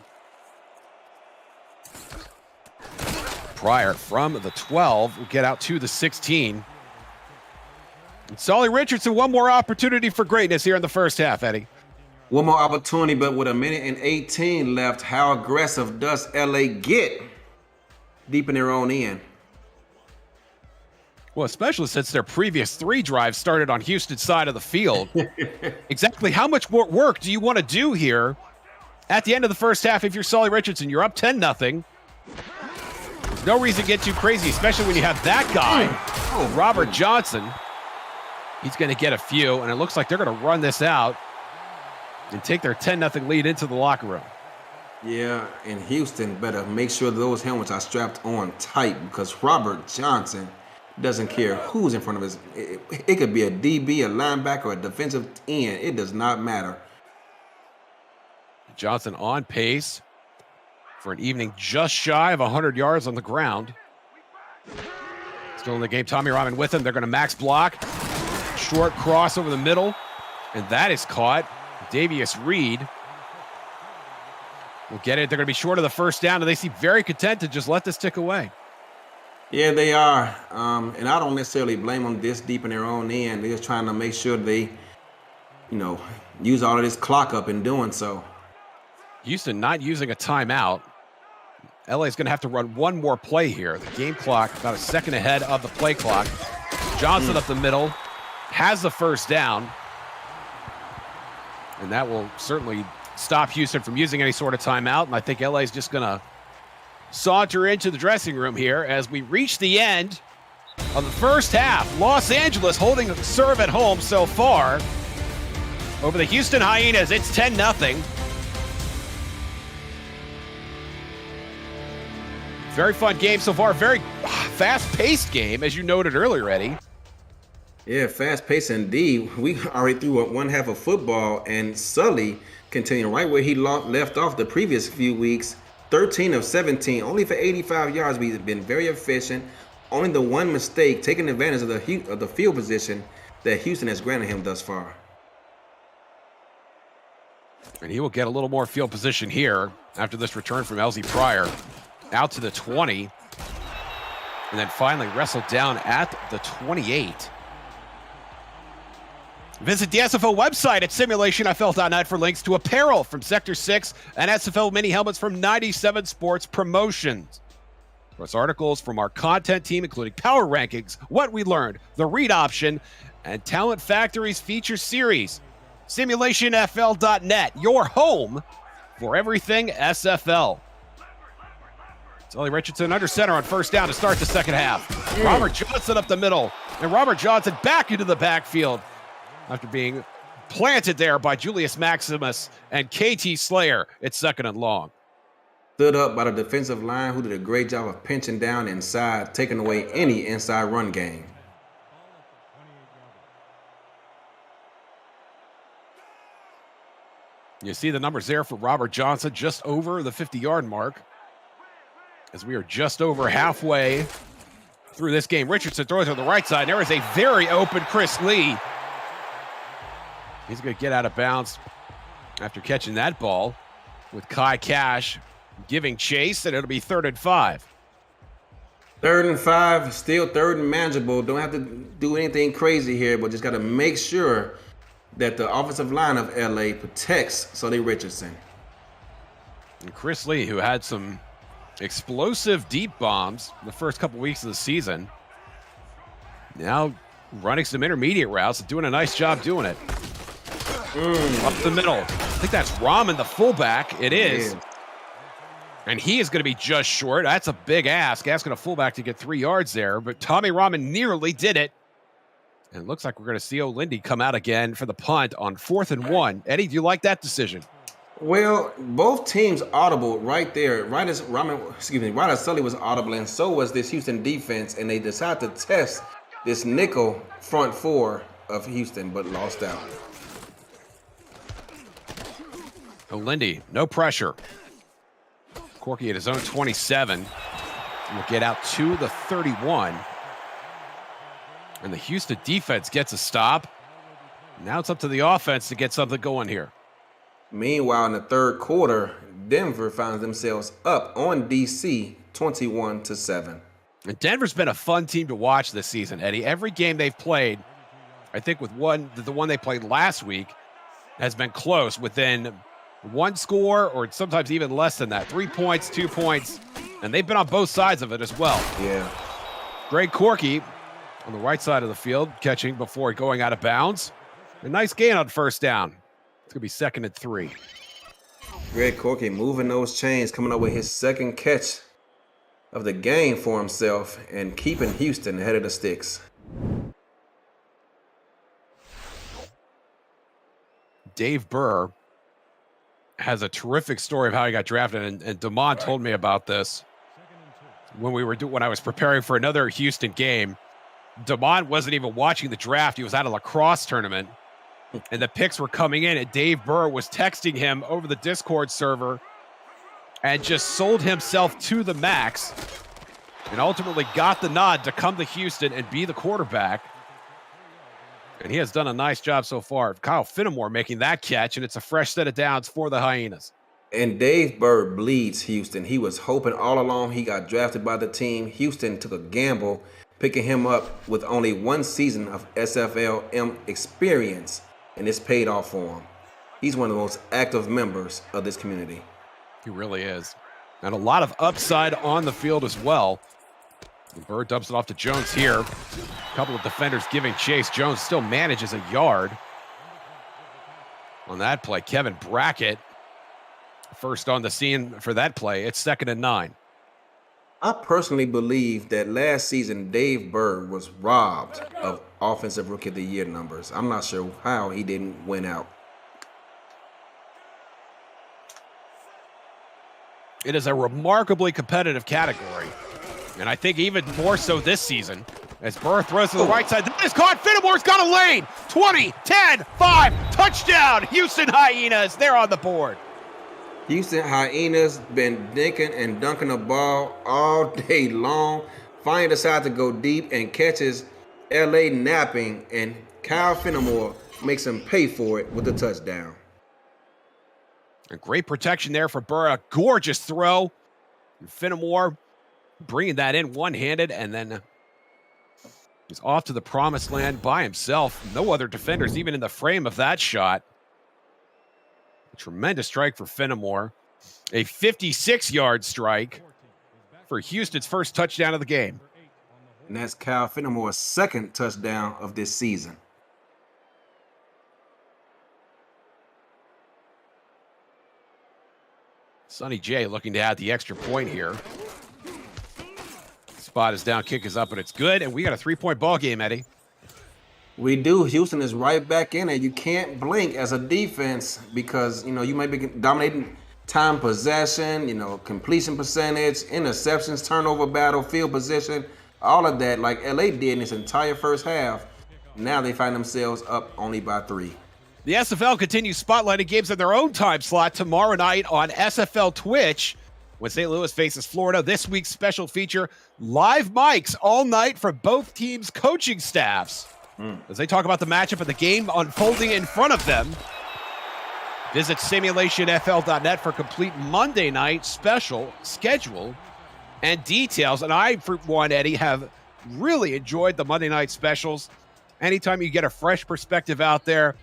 Pryor from the 12 will get out to the 16. And Solly Richardson, one more opportunity for greatness here in the first half, Eddie. One more opportunity, but with 1:18 left, how aggressive does LA get deep in their own end? Well, especially since their previous 3 drives started on Houston's side of the field. Exactly how much more work do you want to do here at the end of the first half if you're Solly Richardson? You're up 10-0. There's no reason to get too crazy, especially when you have that guy, Robert Johnson. He's going to get a few, and it looks like they're going to run this out and take their 10-0 lead into the locker room. Yeah, and Houston better make sure those helmets are strapped on tight because Robert Johnson doesn't care who's in front of us. It could be a DB, a linebacker, or a defensive end. It does not matter. Johnson on pace for an evening just shy of 100 yards on the ground. Still in the game, Tommy Rahman with him. They're going to max block. Short cross over the middle, and that is caught. Davius Reed will get it. They're going to be short of the first down, and they seem very content to just let this tick away. Yeah, they are. And I don't necessarily blame them this deep in their own end. They're just trying to make sure they, use all of this clock up in doing so. Houston not using a timeout. LA is going to have to run one more play here. The game clock about a second ahead of the play clock. Johnson up the middle has the first down. And that will certainly stop Houston from using any sort of timeout. And I think LA is just going to saunter into the dressing room here as we reach the end of the first half. Los Angeles holding serve at home so far over the Houston Hyenas. It's 10-0. Very fun game so far. Very fast-paced game, as you noted earlier, Eddie. Yeah, fast-paced indeed. We already threw one half of football, and Sully continuing right where he left off the previous few weeks. 13 of 17, only for 85 yards. We've been very efficient. Only the one mistake, taking advantage of the field position that Houston has granted him thus far. And he will get a little more field position here after this return from Elsie Pryor. Out to the 20. And then finally wrestled down at the 28. Visit the SFL website at simulationfl.net for links to apparel from Sector 6 and SFL mini helmets from 97 Sports Promotions. Plus articles from our content team, including Power Rankings, What We Learned, The Read Option, and Talent Factory's feature series. Simulationfl.net, your home for everything SFL. Sully Richardson under center on first down to start the second half. Robert Johnson up the middle, and Robert Johnson back into the backfield after being planted there by Julius Maximus and KT Slayer. It's second and long. Stood up by the defensive line, who did a great job of pinching down inside, taking away any inside run game. You see the numbers there for Robert Johnson, just over the 50-yard mark, as we are just over halfway through this game. Richardson throws on the right side. There is a very open Chris Lee. He's going to get out of bounds after catching that ball with Kai Cash giving chase, and it'll be 3rd and 5. 3rd and 5, still 3rd and manageable. Don't have to do anything crazy here, but just got to make sure that the offensive line of LA protects Sully Richardson. And Chris Lee, who had some explosive deep bombs the first couple weeks of the season, now running some intermediate routes and doing a nice job doing it. Up the middle. I think that's Rahman, the fullback. It is. Yeah. And he is going to be just short. That's a big ask, asking a fullback to get 3 yards there. But Tommy Rahman nearly did it. And it looks like we're going to see O'Lindy come out again for the punt on 4th and 1. Eddie, do you like that decision? Well, both teams audible right there. Right as Sully was audible, and so was this Houston defense. And they decided to test this nickel front four of Houston, but lost out. O'Lindy, no pressure. Corky at his own 27 will get out to the 31. And the Houston defense gets a stop. Now it's up to the offense to get something going here. Meanwhile, in the 3rd quarter, Denver finds themselves up on DC 21-7. And Denver's been a fun team to watch this season, Eddie. Every game they've played, I think with the one they played last week, has been close, within 1 score or sometimes even less than that. 3 points, 2 points, and they've been on both sides of it as well. Yeah. Greg Corky on the right side of the field, catching before going out of bounds. A nice gain on first down. It's going to be 2nd and 3. Greg Corky moving those chains, coming up with his 2nd catch of the game for himself and keeping Houston ahead of the sticks. Dave Burr has a terrific story of how he got drafted, and Damon told me about this when I was preparing for another Houston game. Damon wasn't even watching the draft. He was at a lacrosse tournament, and the picks were coming in, and Dave Burr was texting him over the Discord server and just sold himself to the max and ultimately got the nod to come to Houston and be the quarterback. And he has done a nice job so far. Kyle Finnemore making that catch, and it's a fresh set of downs for the Hyenas. And Dave Burr bleeds Houston. He was hoping all along he got drafted by the team. Houston took a gamble, picking him up with only 1 season of SFL experience, and it's paid off for him. He's one of the most active members of this community. He really is. And a lot of upside on the field as well. And Burr dumps it off to Jones here. A couple of defenders giving chase. Jones still manages a yard on that play. Kevin Brackett first on the scene for that play. It's 2nd and 9. I personally believe that last season Dave Burr was robbed of Offensive Rookie of the Year numbers. I'm not sure how he didn't win out. It is a remarkably competitive category. And I think even more so this season, as Burr throws to the right side. That is caught. Finnemore's got a lane. 20, 10, 5, touchdown. Houston Hyenas, they're on the board. Houston Hyenas been dinking and dunking the ball all day long. Finally decides to go deep and catches LA napping, and Kyle Finnemore makes him pay for it with a touchdown. A great protection there for Burr. A gorgeous throw. And Finnemore bringing that in one-handed, and then he's off to the promised land by himself. No other defenders even in the frame of that shot. A tremendous strike for Finnemore. A 56-yard strike for Houston's first touchdown of the game. And that's Kyle Finnemore's 2nd touchdown of this season. Sonny J looking to add the extra point here. Spot is down, kick is up, and it's good. And we got a 3-point ball game, Eddie. We do. Houston is right back in it. You can't blink as a defense because, you may be dominating time possession, completion percentage, interceptions, turnover battle, field position, all of that like LA did in this entire first half. Now they find themselves up only by 3. The SFL continues spotlighting games in their own time slot tomorrow night on SFL Twitch when St. Louis faces Florida. This week's special feature, live mics all night from both teams' coaching staffs as they talk about the matchup and the game unfolding in front of them. Visit simulationfl.net for complete Monday night special schedule and details. And I, for one, Eddie, have really enjoyed the Monday night specials. Anytime you get a fresh perspective out there,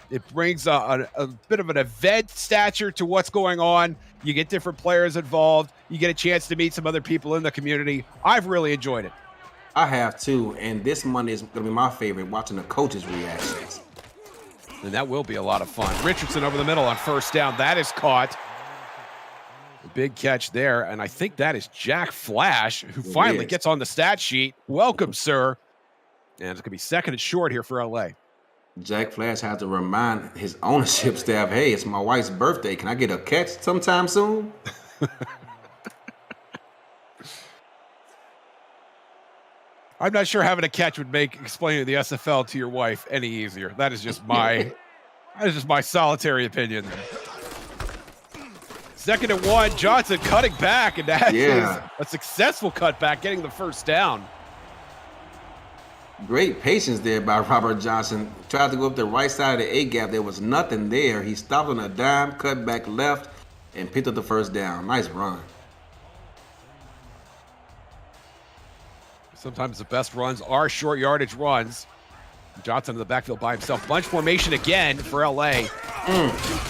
it brings a bit of an event stature to what's going on. You get different players involved. You get a chance to meet some other people in the community. I've really enjoyed it. I have too, and this Monday is going to be my favorite, watching the coaches' reactions. And that will be a lot of fun. Richardson over the middle on first down. That is caught. A big catch there, and I think that is Jack Flash, who finally gets on the stat sheet. Welcome, sir. And it's going to be second and short here for LA. Jack Flash had to remind his ownership staff, hey, it's my wife's birthday. Can I get a catch sometime soon? I'm not sure having a catch would make explaining the SFL to your wife any easier. That is just my solitary opinion. Second and 1, Johnson cutting back, and that is a successful cutback, getting the first down. Great patience there by Robert Johnson. Tried to go up the right side of the A-gap. There was nothing there. He stopped on a dime, cut back left, and picked up the first down. Nice run. Sometimes the best runs are short yardage runs. Johnson in the backfield by himself. Bunch formation again for LA.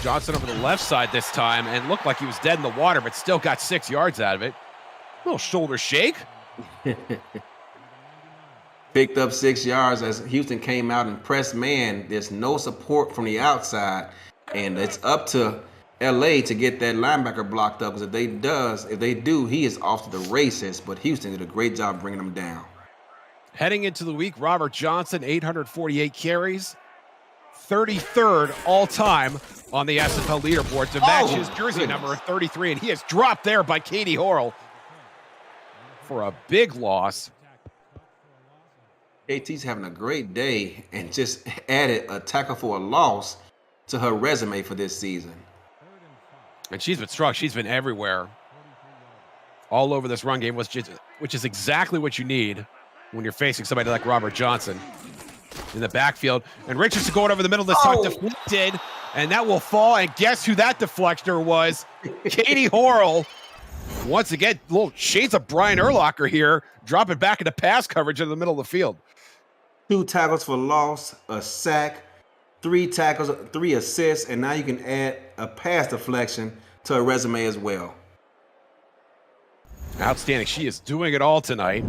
Johnson over the left side this time, and looked like he was dead in the water, but still got 6 yards out of it. Little shoulder shake. Picked up 6 yards as Houston came out and pressed man. There's no support from the outside, and it's up to LA to get that linebacker blocked up, because if they do, he is off to the races. But Houston did a great job bringing him down. Heading into the week, Robert Johnson, 848 carries, 33rd all-time on the SFL leaderboard to match his jersey number of 33, and he is dropped there by Katie Horrell for a big loss. KT's having a great day and just added a tackle for a loss to her resume for this season. And she's been strong. She's been everywhere, all over this run game, which is exactly what you need when you're facing somebody like Robert Johnson in the backfield. And Richardson going over the middle this time, deflected, and that will fall. And guess who that deflector was? Katie Horrell. Once again, little shades of Brian Urlacher here, dropping back into pass coverage in the middle of the field. 2 tackles for loss, a sack, 3 tackles, 3 assists, and now you can add a pass deflection to her resume as well. Outstanding. She is doing it all tonight.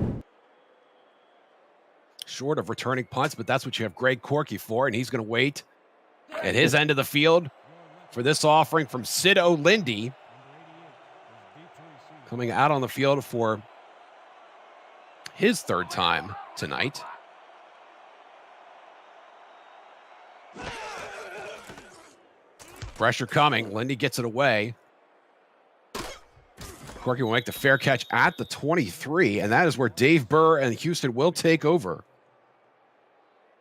Short of returning punts, but that's what you have Greg Corky for, and he's going to wait at his end of the field for this offering from Sid O'Lindy, coming out on the field for his 3rd time tonight. Pressure coming. Lindy gets it away. Corky will make the fair catch at the 23, and that is where Dave Burr and Houston will take over.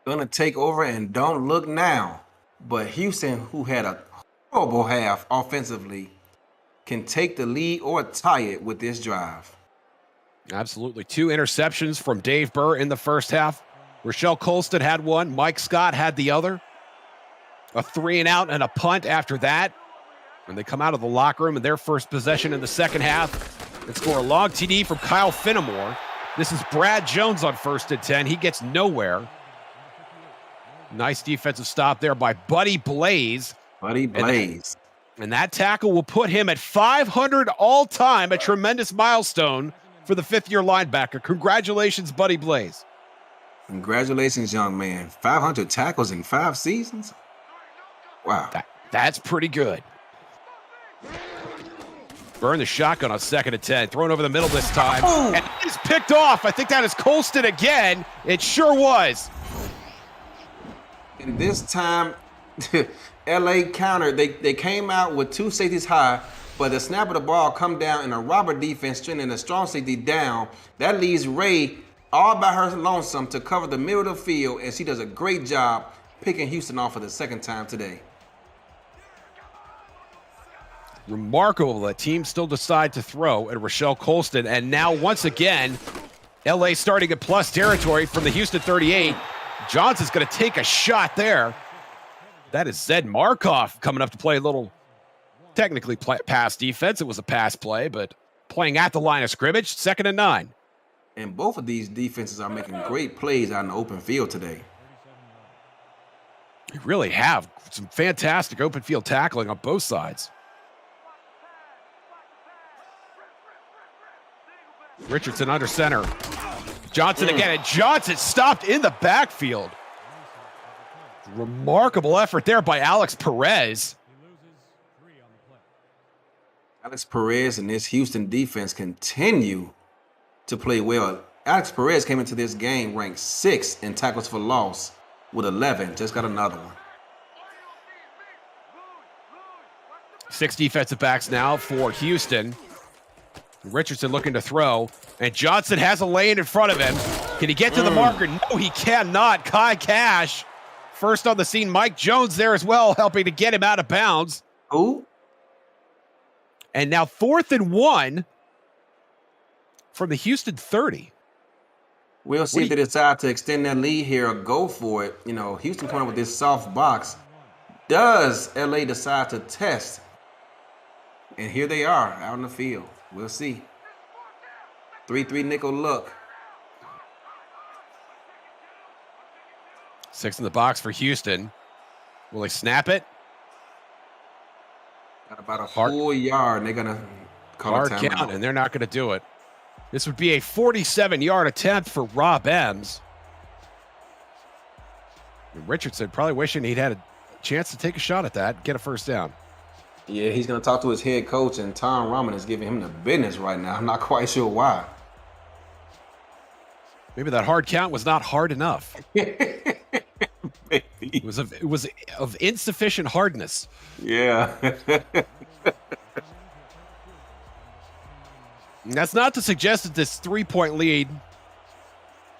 Gonna take over and don't look now. But Houston, who had a horrible half offensively, can take the lead or tie it with this drive. Absolutely. 2 interceptions from Dave Burr in the first half. Rochelle Colston had one. Mike Scott had the other. A 3-and-out and a punt after that. And they come out of the locker room in their first possession in the second half and score a long TD from Kyle Finnemore. This is Brad Jones on 1st and 10. He gets nowhere. Nice defensive stop there by Buddy Blaze. Buddy Blaze. And that tackle will put him at 500 all-time, a tremendous milestone for the 5th-year linebacker. Congratulations, Buddy Blaze. Congratulations, young man. 500 tackles in 5 seasons? Wow. That's pretty good. Burn the shotgun on 2nd and 10. Thrown over the middle this time. And it's picked off. I think that is Colston again. It sure was. And this time, LA countered. They came out with 2 safeties high, but the snap of the ball come down and a robber defense straining a strong safety down. That leaves Ray all by her lonesome to cover the middle of the field, and she does a great job picking Houston off for the 2nd time today. Remarkable that teams still decide to throw at Rochelle Colston. And now, once again, LA starting at plus territory from the Houston 38. Johnson's going to take a shot there. That is Zed Markov coming up to play a little, technically pass defense. It was a pass play, but playing at the line of scrimmage, 2nd and 9. And both of these defenses are making great plays out in the open field today. You really have some fantastic open field tackling on both sides. Richardson under center. Johnson again, and Johnson stopped in the backfield. Remarkable effort there by Alex Perez. Alex Perez and this Houston defense continue to play well. Alex Perez came into this game ranked 6th in tackles for loss with 11. Just got another one. 6 defensive backs now for Houston. Richardson looking to throw, and Johnson has a lane in front of him. Can he get to the marker? No, he cannot. Kai Cash, first on the scene. Mike Jones there as well, helping to get him out of bounds. Who? And now 4th and 1 from the Houston 30. We'll see if they decide to extend that lead here or go for it. You know, Houston coming with this soft box. Does LA decide to test? And here they are out in the field. We'll see. 3-3 nickel look. 6 in the box for Houston. Will they snap it? Got about a full yard, and they're going to call hard a timeout. count, and they're not going to do it. This would be a 47-yard attempt for Rob Ems. And Richardson probably wishing he'd had a chance to take a shot at that, get a first down. Yeah, he's going to talk to his head coach, and Tom Rahman is giving him the business right now. I'm not quite sure why. Maybe that hard count was not hard enough. Maybe. It was of insufficient hardness. Yeah. And that's not to suggest that this 3-point lead,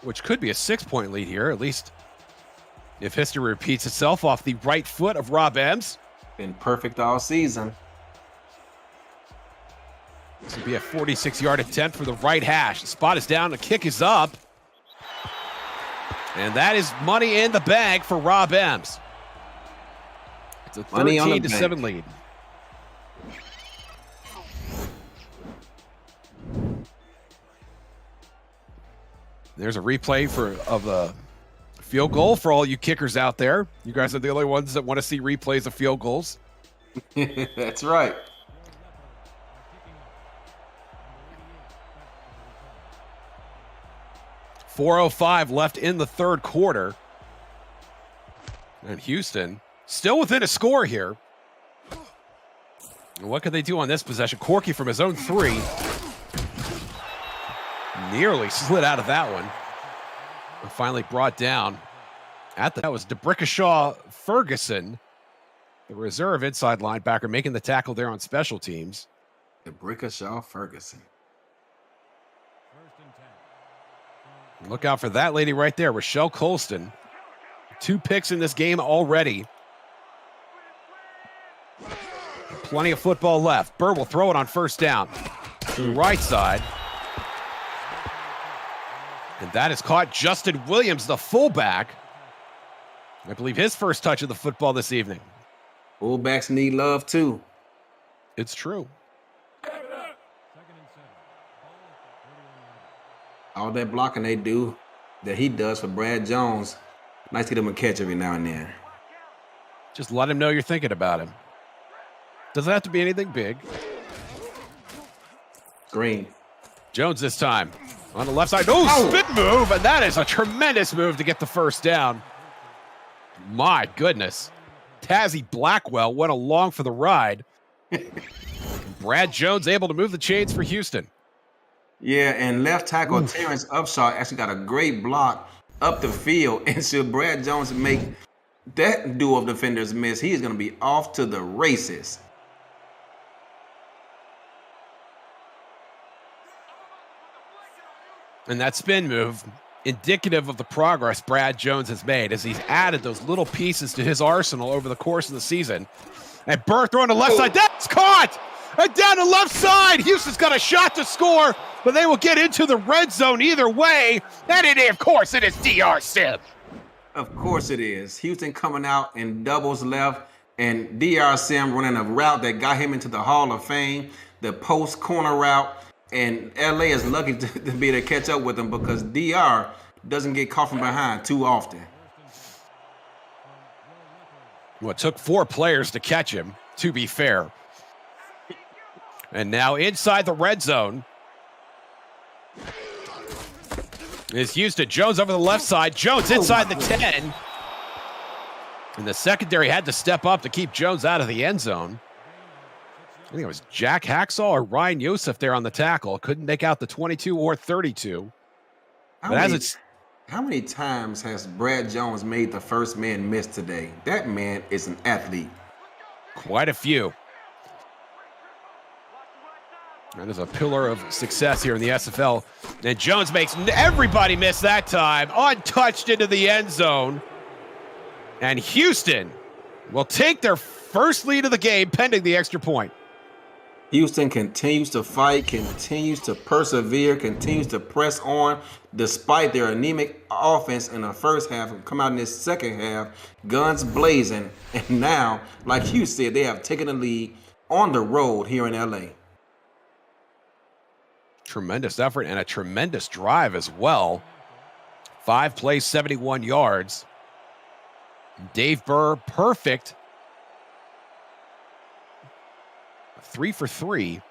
which could be a 6-point lead here, at least if history repeats itself, off the right foot of Rob Ems. Been perfect all season. This would be a 46-yard attempt for the right hash. The spot is down, the kick is up. And that is money in the bag for Rob Ems. It's a 13-7 lead. There's a replay of the field goal for all you kickers out there. You guys are the only ones that want to see replays of field goals. That's right. .405 left in the 3rd quarter. And Houston still within a score here. And what could they do on this possession? Corky from his own 3. Nearly slid out of that one. And finally brought down that was DeBrickashaw Ferguson, the reserve inside linebacker, making the tackle there on special teams. DeBrickashaw Ferguson. Look out for that lady right there, Rochelle Colston. 2 picks in this game already. Plenty of football left. Bird will throw it on 1st down to the right side. And that is caught Justin Williams, the fullback. I believe his first touch of the football this evening. Fullbacks need love too. It's true. All that blocking they do, that he does for Brad Jones, nice to get him a catch every now and then. Just let him know you're thinking about him. Doesn't have to be anything big. Green. Jones this time on the left side. Oh, spin move, and that is a tremendous move to get the first down. My goodness. Tazzy Blackwell went along for the ride. Brad Jones able to move the chains for Houston. Yeah, and left tackle Terrence Upshaw actually got a great block up the field. And should Brad Jones make that duo of defenders miss, he is going to be off to the races. And that spin move, indicative of the progress Brad Jones has made as he's added those little pieces to his arsenal over the course of the season. And Burr throwing to the left side. That's caught! And down the left side. Houston's got a shot to score, but they will get into the red zone either way. And of course, it is DR Sim. Of course it is. Houston coming out in doubles left, and DR Sim running a route that got him into the Hall of Fame, the post corner route. And LA is lucky to be able to catch up with him because DR doesn't get caught from behind too often. Well, it took 4 players to catch him, to be fair. And now inside the red zone is Houston. Jones over the left side. Jones inside the 10. And the secondary had to step up to keep Jones out of the end zone. I think it was Jack Hacksaw or Ryan Yosef there on the tackle. Couldn't make out the 22 or 32. How many times has Brad Jones made the first man miss today? That man is an athlete. Quite a few. That is a pillar of success here in the SFL. And Jones makes everybody miss that time. Untouched into the end zone. And Houston will take their first lead of the game pending the extra point. Houston continues to fight, continues to persevere, continues to press on despite their anemic offense in the first half and come out in this second half, guns blazing. And now, like you said, they have taken the lead on the road here in LA. Tremendous effort and a tremendous drive as well. 5 plays, 71 yards. Dave Burr, perfect. 3 for 3.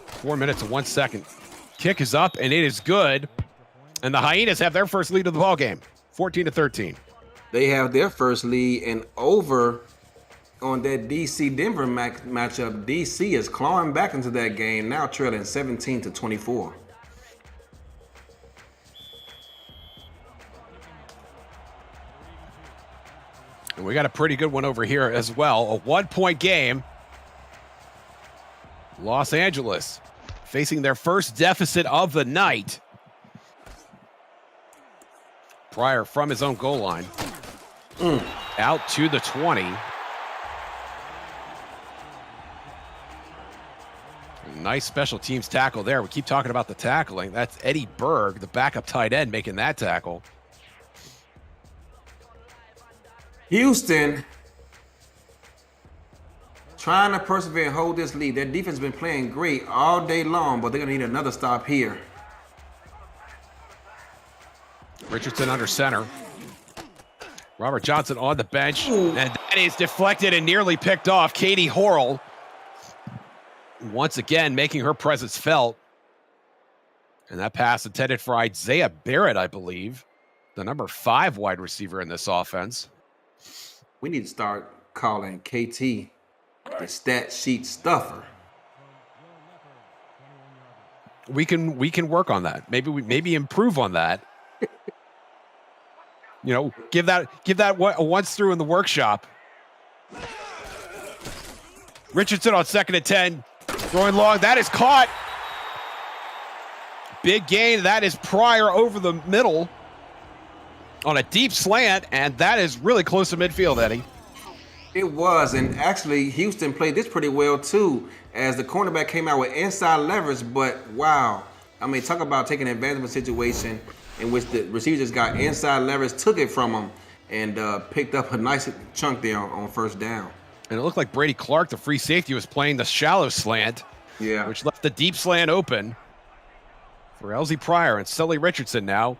4 minutes and 1 second. Kick is up and it is good. And the Hyenas have their first lead of the ball game, 14-13. They have their first lead, and over on that DC-Denver matchup, DC is clawing back into that game, now trailing 17-24. And we got a pretty good one over here as well. A 1-point game. Los Angeles facing their first deficit of the night. Pryor from his own goal line. Out to the 20. Nice special teams tackle there. We keep talking about the tackling. That's Eddie Berg, the backup tight end, making that tackle. Houston trying to persevere and hold this lead. Their defense has been playing great all day long, but they're going to need another stop here. Richardson under center. Robert Johnson on the bench. And that is deflected and nearly picked off. Katie Horrell once again making her presence felt. And that pass intended for Isaiah Barrett, I believe. The number 5 wide receiver in this offense. We need to start calling KT the stat sheet stuffer. We can work on that. Maybe improve on that. You know, give that a once through in the workshop. Richardson on 2nd and 10, throwing long. That is caught. Big gain. That is Pryor over the middle on a deep slant, and that is really close to midfield, Eddie. It was, and actually Houston played this pretty well too, as the cornerback came out with inside leverage, but wow. I mean, talk about taking advantage of a situation in which the receiver just got inside leverage, took it from him, and picked up a nice chunk there on first down. And it looked like Brady Clark, the free safety, was playing the shallow slant, which left the deep slant open for Elsie Pryor and Sully Richardson now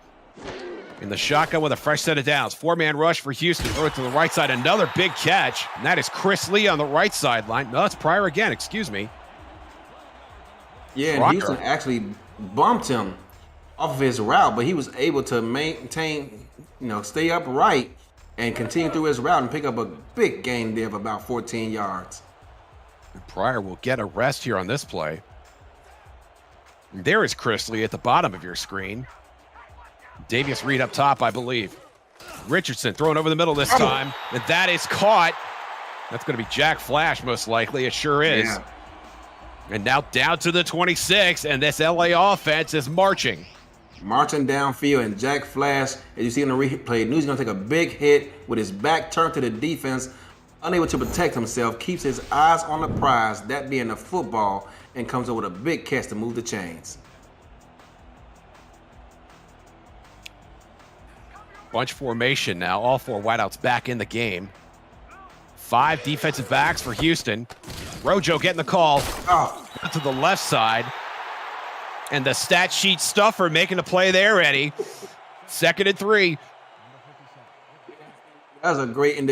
in the shotgun with a fresh set of downs. 4-man rush for Houston. Throw it to the right side. Another big catch. And that is Chris Lee on the right sideline. No, that's Pryor again. Excuse me. Yeah, and Houston actually bumped him off of his route, but he was able to maintain, stay upright and continue through his route and pick up a big gain there of about 14 yards. And Pryor will get a rest here on this play. And there is Chris Lee at the bottom of your screen. Davius Reed up top, I believe. Richardson throwing over the middle this time, and that is caught. That's going to be Jack Flash, most likely. It sure is. Yeah. And now down to the 26, and this LA offense is marching. Marching downfield, and Jack Flash, as you see in the replay, knew he's going to take a big hit with his back turned to the defense, unable to protect himself, keeps his eyes on the prize, that being the football, and comes up with a big catch to move the chains. Bunch formation now. All four wideouts back in the game. 5 defensive backs for Houston. Rojo getting the call to the left side. And the stat sheet stuffer making a play there, Eddie. 2nd and 3. That was a great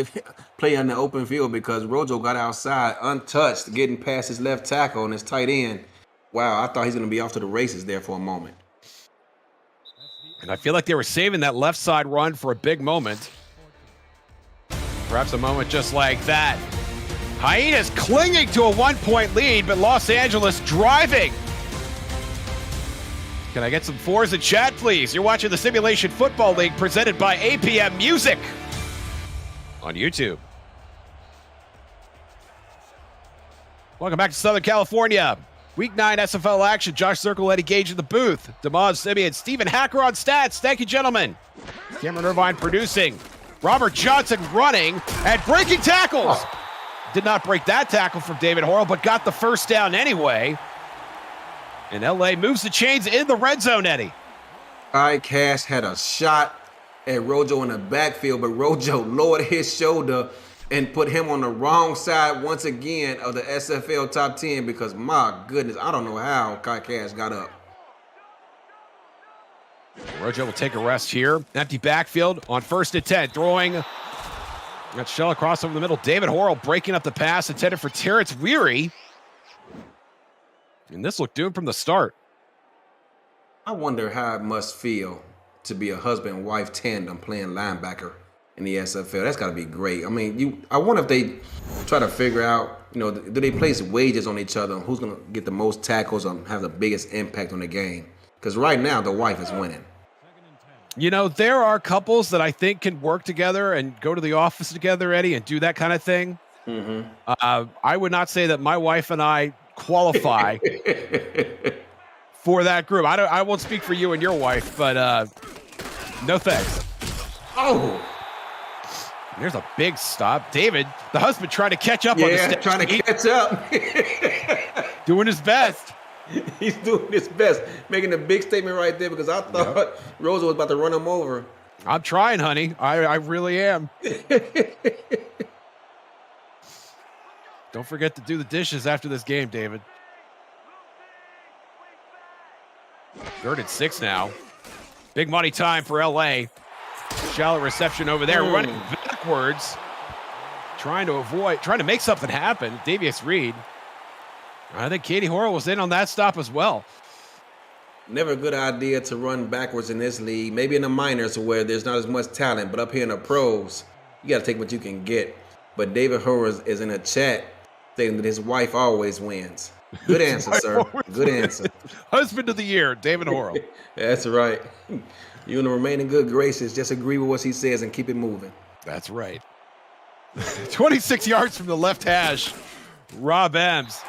play on the open field because Rojo got outside untouched, getting past his left tackle and his tight end. Wow, I thought he's going to be off to the races there for a moment. And I feel like they were saving that left side run for a big moment. Perhaps a moment just like that. Hyenas clinging to a 1-point lead, but Los Angeles driving. Can I get some 4s in chat, please? You're watching the Simulation Football League presented by APM Music on YouTube. Welcome back to Southern California. Week 9 SFL action. Josh Circle, Eddie Gage in the booth. Damaz Simeon, Stephen Hacker on stats. Thank you, gentlemen. Cameron Irvine producing. Robert Johnson running and breaking tackles. Did not break that tackle from David Horrell, but got the first down anyway. And LA moves the chains in the red zone, Eddie. Cash had a shot at Rojo in the backfield, but Rojo lowered his shoulder and put him on the wrong side once again of the SFL top 10 because, my goodness, I don't know how Kai Cash got up. Rojo will take a rest here. Empty backfield on 1st and 10. Throwing that shell across over the middle. David Horrell breaking up the pass intended for Terrence Weary. And this looked doomed from the start. I wonder how it must feel to be a husband-wife tandem playing linebacker in the SFL. That's got to be great. I mean, I wonder if they try to figure out, do they place wages on each other? Who's going to get the most tackles or have the biggest impact on the game? Because right now, the wife is winning. There are couples that I think can work together and go to the office together, Eddie, and do that kind of thing. Mm-hmm. I would not say that my wife and I qualify for that group. I won't speak for you and your wife, but no thanks. Oh. There's a big stop. David, the husband, trying to catch up on the steps. Trying to catch up. Doing his best. He's doing his best. Making a big statement right there because I thought Rosa was about to run him over. I'm trying, honey. I really am. Don't forget to do the dishes after this game, David. 3rd and 6 now. Big money time for LA. Shallow reception over there, running backwards. Trying to make something happen. Davius Reed. I think Katie Horrell was in on that stop as well. Never a good idea to run backwards in this league. Maybe in the minors where there's not as much talent, but up here in the pros, you got to take what you can get. But David Horrell is in a chat saying that his wife always wins. Good answer, sir. Good answer. Husband of the year, David Horrell. That's right. You want to remain in good graces. Just agree with what he says and keep it moving. That's right. 26 yards from the left hash. Rob Ems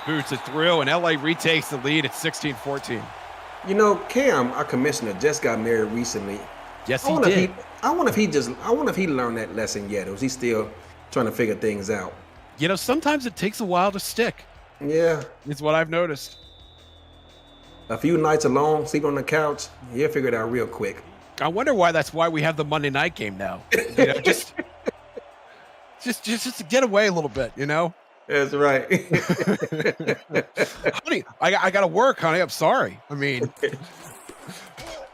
boots it through, and LA retakes the lead at 16-14. Cam, our commissioner, just got married recently. Yes, he did. I wonder if he learned that lesson yet, or is he still trying to figure things out? Sometimes it takes a while to stick. Yeah. It's what I've noticed. A few nights alone, sleep on the couch, he'll figure it out real quick. I wonder why that's why we have the Monday night game now. Just to get away a little bit, That's right. Honey, I got to work, honey. I'm sorry. I mean,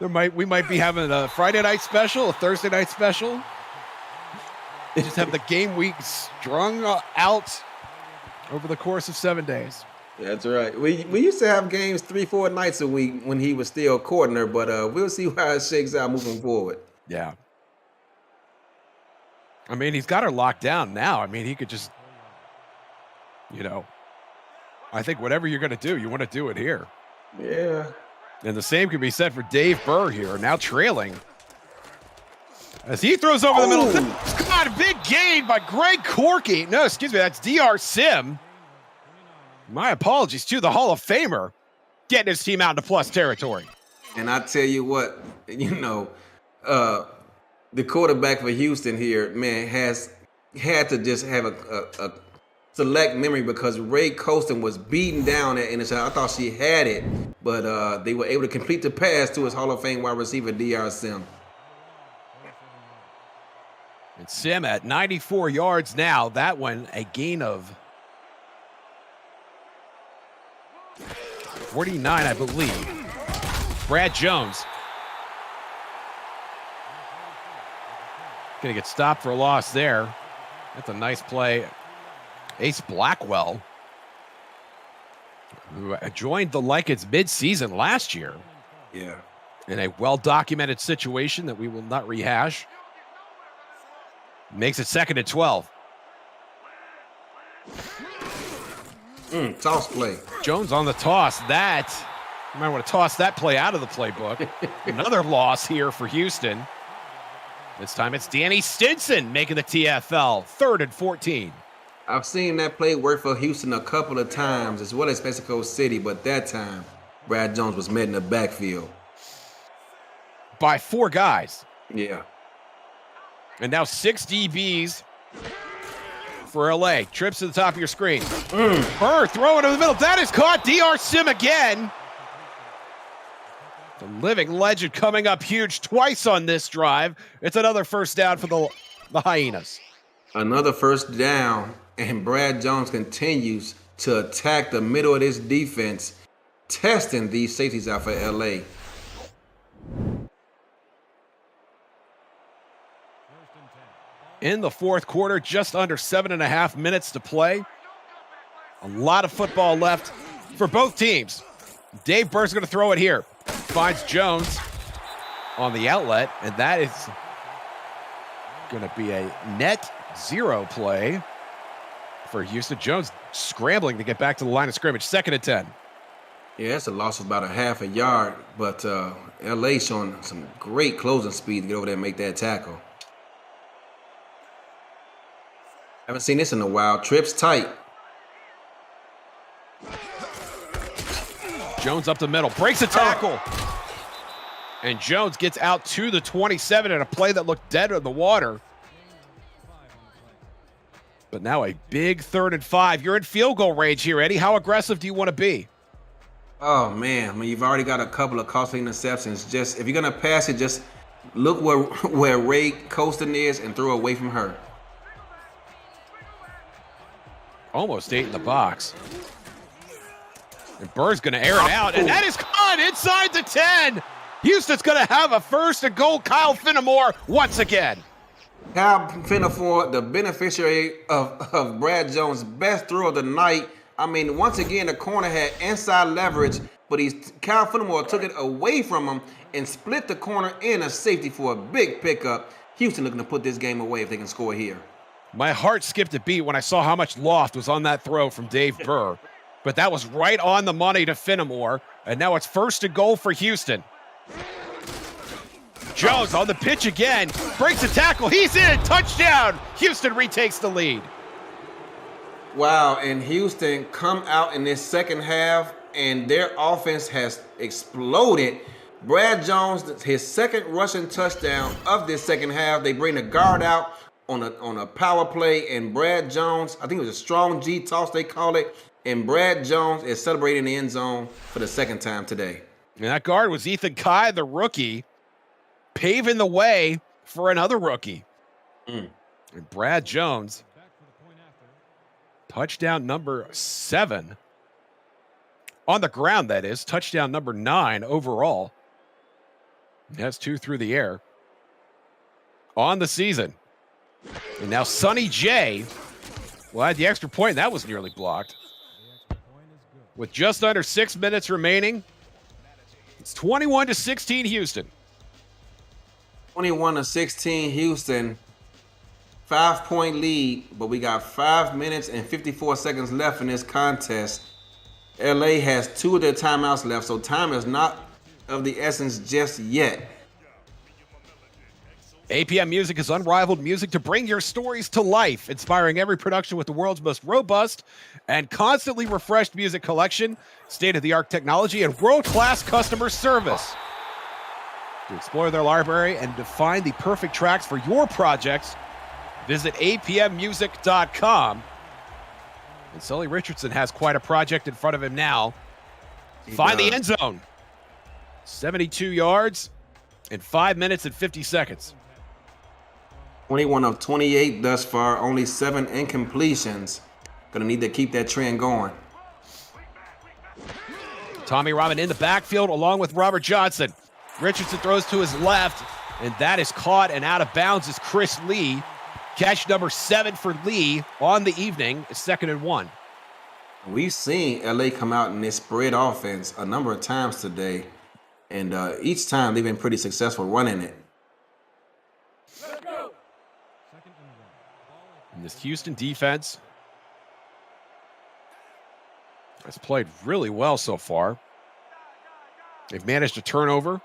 we might be having a Friday night special, a Thursday night special. Just have the game week strung out over the course of 7 days. That's right. We used to have games 3-4 nights a week when he was still coordinator, but we'll see how it shakes out moving forward. Yeah. I mean, he's got her locked down now. I mean, he could just, I think whatever you're going to do, you want to do it here. Yeah. And the same can be said for Dave Burr here, now trailing. As he throws over the middle. God, a big gain by Greg Corky. No, excuse me, that's DR Sim. My apologies to the Hall of Famer getting his team out into plus territory. And I tell you what, the quarterback for Houston here, man, had to just have a select memory because Ray Colston was beating down that interception. I thought she had it, but they were able to complete the pass to his Hall of Fame wide receiver, DR Sim. And Sim at 94 yards now. That one, a gain of 49, I believe. Brad Jones gonna get stopped for a loss there. That's a nice play. Ace Blackwell, who joined the Lycans mid-season last year. Yeah. In a well-documented situation that we will not rehash. Makes it 2nd and 12. Toss play. Jones on the toss. You might want to toss that play out of the playbook. Another loss here for Houston. This time it's Danny Stinson making the TFL. 3rd and 14. I've seen that play work for Houston a couple of times, as well as Mexico City, but that time, Brad Jones was met in the backfield. By 4 guys. Yeah. And now 6 DBs for LA. Trips to the top of your screen. Burr throwing to the middle. That is caught. DR Sim again. The living legend coming up huge twice on this drive. It's another first down for the Hyenas. Another first down, and Brad Jones continues to attack the middle of this defense, testing these safeties out for LA. In the 4th quarter, just under 7.5 minutes to play. A lot of football left for both teams. Dave Burr's going to throw it here. Finds Jones on the outlet, and that is going to be a net 0 play for Houston. Jones scrambling to get back to the line of scrimmage. 2nd and 10. Yeah, that's a loss of about a half a yard, but LA showing some great closing speed to get over there and make that tackle. Haven't seen this in a while. Trips tight. Jones up the middle, breaks a tackle. And Jones gets out to the 27 in a play that looked dead in the water. But now a big 3rd and 5. You're in field goal range here, Eddie. How aggressive do you want to be? Oh, man. I mean, you've already got a couple of costly interceptions. Just if you're going to pass it, just look where Ray Colston is and throw away from her. Almost 8 in the box. And Burr's going to air it out, and that is caught inside the 10. Houston's going to have a 1st and goal. Kyle Finnemore once again. Kyle Finnemore, the beneficiary of Brad Jones' best throw of the night. I mean, once again, the corner had inside leverage, but Kyle Finnemore took it away from him and split the corner in a safety for a big pickup. Houston looking to put this game away if they can score here. My heart skipped a beat when I saw how much loft was on that throw from Dave Burr. But that was right on the money to Finnemore. And now it's 1st and goal for Houston. Jones on the pitch again. Breaks a tackle. He's in. Touchdown. Houston retakes the lead. Wow, and Houston come out in this second half, and their offense has exploded. Brad Jones, his 2nd rushing touchdown of this second half. They bring the guard out on a power play, and Brad Jones, I think it was a strong G toss they call it, and Brad Jones is celebrating the end zone for the 2nd time today. And that guard was Ethan Kai, the rookie, paving the way for another rookie. And Brad Jones, touchdown number 7. On the ground, that is. Touchdown number 9 overall. He has 2 through the air on the season. And now Sonny J will add the extra point. That was nearly blocked. With just under 6 minutes remaining, it's 21-16 Houston. 21-16 Houston. 5-point lead, but we got 5 minutes and 54 seconds left in this contest. LA has 2 of their timeouts left, so time is not of the essence just yet. APM Music is unrivaled music to bring your stories to life, inspiring every production with the world's most robust and constantly refreshed music collection, state-of-the-art technology, and world-class customer service. To explore their library and to find the perfect tracks for your projects, visit apmmusic.com. And Sully Richardson has quite a project in front of him now. Find the end zone. 72 yards in 5 minutes and 50 seconds. 21 of 28 thus far, only 7 incompletions. Gonna need to keep that trend going. Tommy Robin in the backfield along with Robert Johnson. Richardson throws to his left, and that is caught and out of bounds is Chris Lee. Catch number 7 for Lee on the evening. It's 2nd and 1. We've seen LA come out in this spread offense a number of times today, and each time they've been pretty successful running it. And this Houston defense has played really well so far. They've managed a turnover.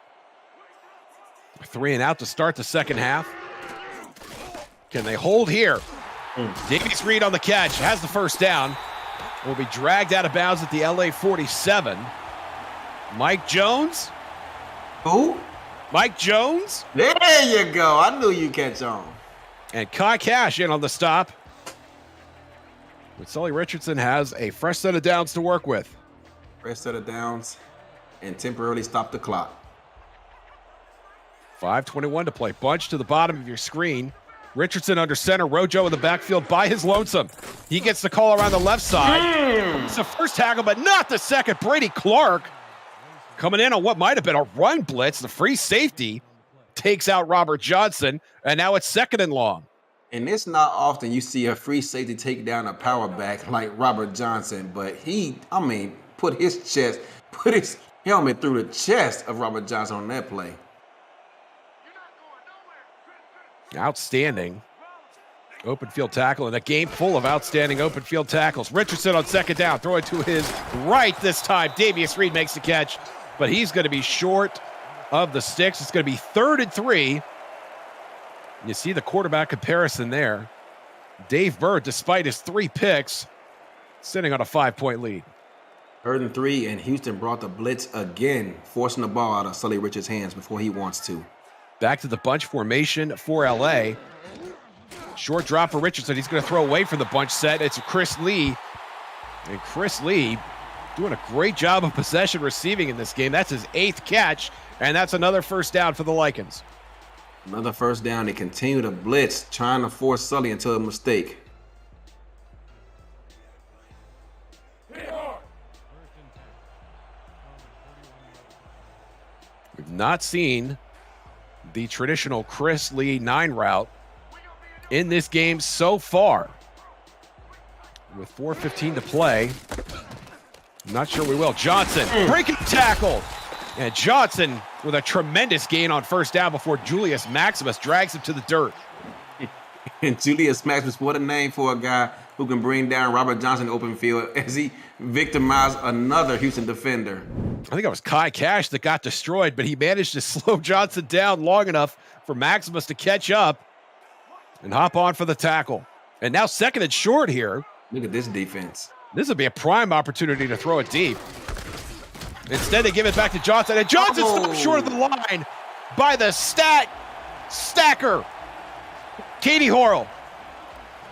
3 and out to start the second half. Can they hold here? Davies Reed on the catch, has the first down. Will be dragged out of bounds at the LA 47. Mike Jones. Who? Mike Jones. There you go. I knew you'd catch on. And Kai Cash in on the stop. But Sully Richardson has a fresh set of downs to work with. Fresh set of downs and temporarily stop the clock. 5:21 to play. Bunch to the bottom of your screen. Richardson under center. Rojo in the backfield by his lonesome. He gets the call around the left side. It's the first tackle, but not the second. Brady Clark coming in on what might have been a run blitz. The free safety takes out Robert Johnson, and now it's 2nd and long. And it's not often you see a free safety take down a power back like Robert Johnson, but put his helmet through the chest of Robert Johnson on that play. Outstanding open field tackle in a game full of outstanding open field tackles. Richardson on 2nd down, throwing to his right this time. Davies Reed makes the catch, but he's going to be short of the sticks. It's going to be 3rd and 3. You see the quarterback comparison there. Dave Bird, despite his 3 picks, sitting on a 5-point lead. 3rd and 3, and Houston brought the blitz again, forcing the ball out of Sully Richard's hands before he wants to. Back to the bunch formation for LA. Short drop for Richardson. He's going to throw away from the bunch set. It's Chris Lee. And Chris Lee doing a great job of possession receiving in this game. That's his 8th catch, and that's another first down for the Lycans. Another first down. They continue to blitz, trying to force Sully into a mistake. We've not seen the traditional Chris Lee 9 route in this game so far. With 4:15 to play, I'm not sure we will. Johnson, breaking tackle. And Johnson with a tremendous gain on first down before Julius Maximus drags him to the dirt. And Julius Maximus, what a name for a guy who can bring down Robert Johnson open field as he victimized another Houston defender. I think it was Kai Cash that got destroyed, but he managed to slow Johnson down long enough for Maximus to catch up and hop on for the tackle. And now 2nd and short here. Look at this defense. This would be a prime opportunity to throw it deep. Instead, they give it back to Johnson, and Johnson stopped short of the line by the stacker, Katie Horrell.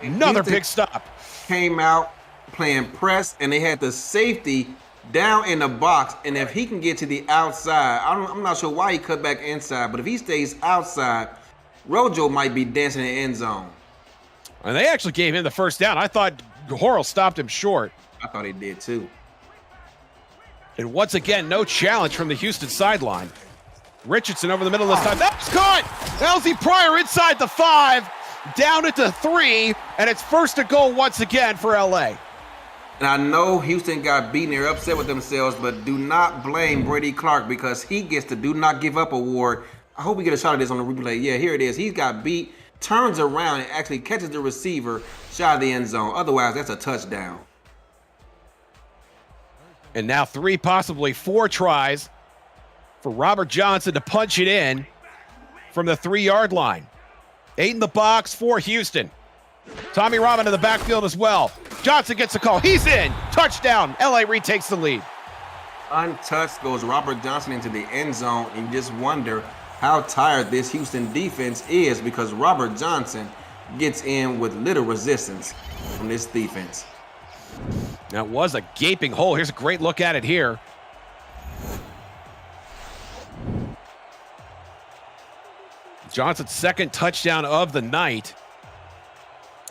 Another big stop. Came out playing press, and they had the safety down in the box, and if he can get to the outside, I'm not sure why he cut back inside, but if he stays outside, Rojo might be dancing in the end zone. And they actually gave him the first down. I thought Horrell stopped him short. I thought he did too. And once again, no challenge from the Houston sideline. Richardson over the middle this time. That was caught! Elsie Pryor inside the 5, down at the 3, and it's 1st and goal once again for LA. And I know Houston got beaten. They're upset with themselves, but do not blame Brady Clark because he gets the Do Not Give Up award. I hope we get a shot of this on the replay. Yeah, here it is. He's got beat turns around and actually catches the receiver shy of the end zone. Otherwise, that's a touchdown. And now 3, possibly 4 tries for Robert Johnson to punch it in from the 3-yard line. 8 in the box for Houston. Tommy Rahman in the backfield as well. Johnson gets a call. He's in. Touchdown. LA retakes the lead. Untouched goes Robert Johnson into the end zone, and you just wonder how tired this Houston defense is because Robert Johnson gets in with little resistance from this defense. That was a gaping hole. Here's a great look at it here. Johnson's second touchdown of the night.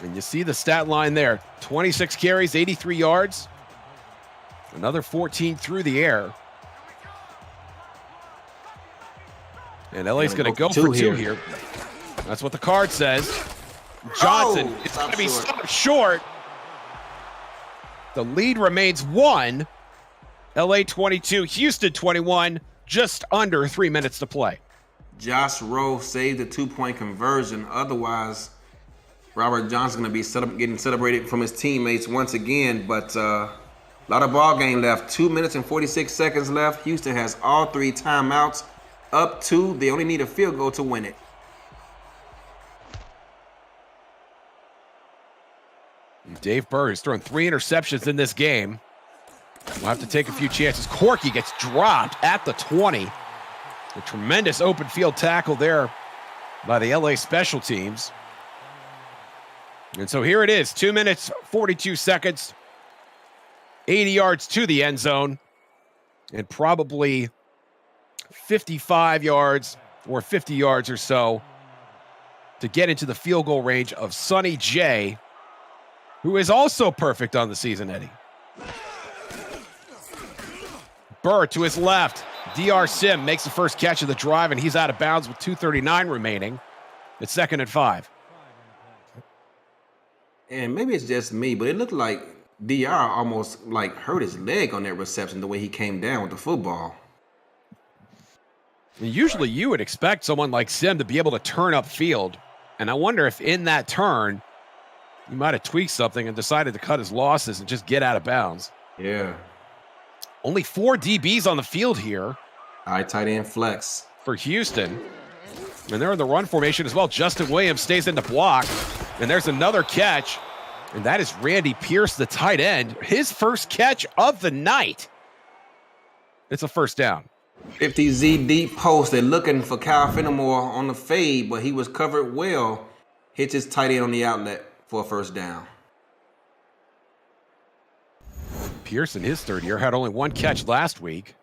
And you see the stat line there. 26 carries, 83 yards. Another 14 through the air. And LA's going to go for 2 here. That's what the card says. Johnson is going to be stopped short. The lead remains 1. LA 22, Houston 21, just under 3 minutes to play. Josh Rowe saved the 2-point conversion. Otherwise, Robert Johnson's going to be getting celebrated from his teammates once again. But a lot of ball game left. 2 minutes and 46 seconds left. Houston has all 3 timeouts. Up 2. They only need a field goal to win it. Dave Burr has thrown 3 interceptions in this game. We'll have to take a few chances. Corky gets dropped at the 20. A tremendous open field tackle there by the LA special teams. And so here it is, 2 minutes, 42 seconds, 80 yards to the end zone, and probably 55 yards or 50 yards or so to get into the field goal range of Sonny J, who is also perfect on the season, Eddie. Burr to his left. DR Sim makes the first catch of the drive, and he's out of bounds with 2:39 remaining. It's 2nd and 5. And maybe it's just me, but it looked like DR almost like hurt his leg on that reception the way he came down with the football. Usually you would expect someone like Sim to be able to turn upfield, and I wonder if in that turn he might have tweaked something and decided to cut his losses and just get out of bounds. Yeah. Only 4 DBs on the field here. High tight end flex for Houston. And they're in the run formation as well. Justin Williams stays in the block. And there's another catch. And that is Randy Pierce, the tight end. His first catch of the night. It's a first down. 50Z deep post. They're looking for Kyle Fenimore on the fade, but he was covered well. Hits his tight end on the outlet for a first down. Pierce in his 3rd year had only 1 catch last week.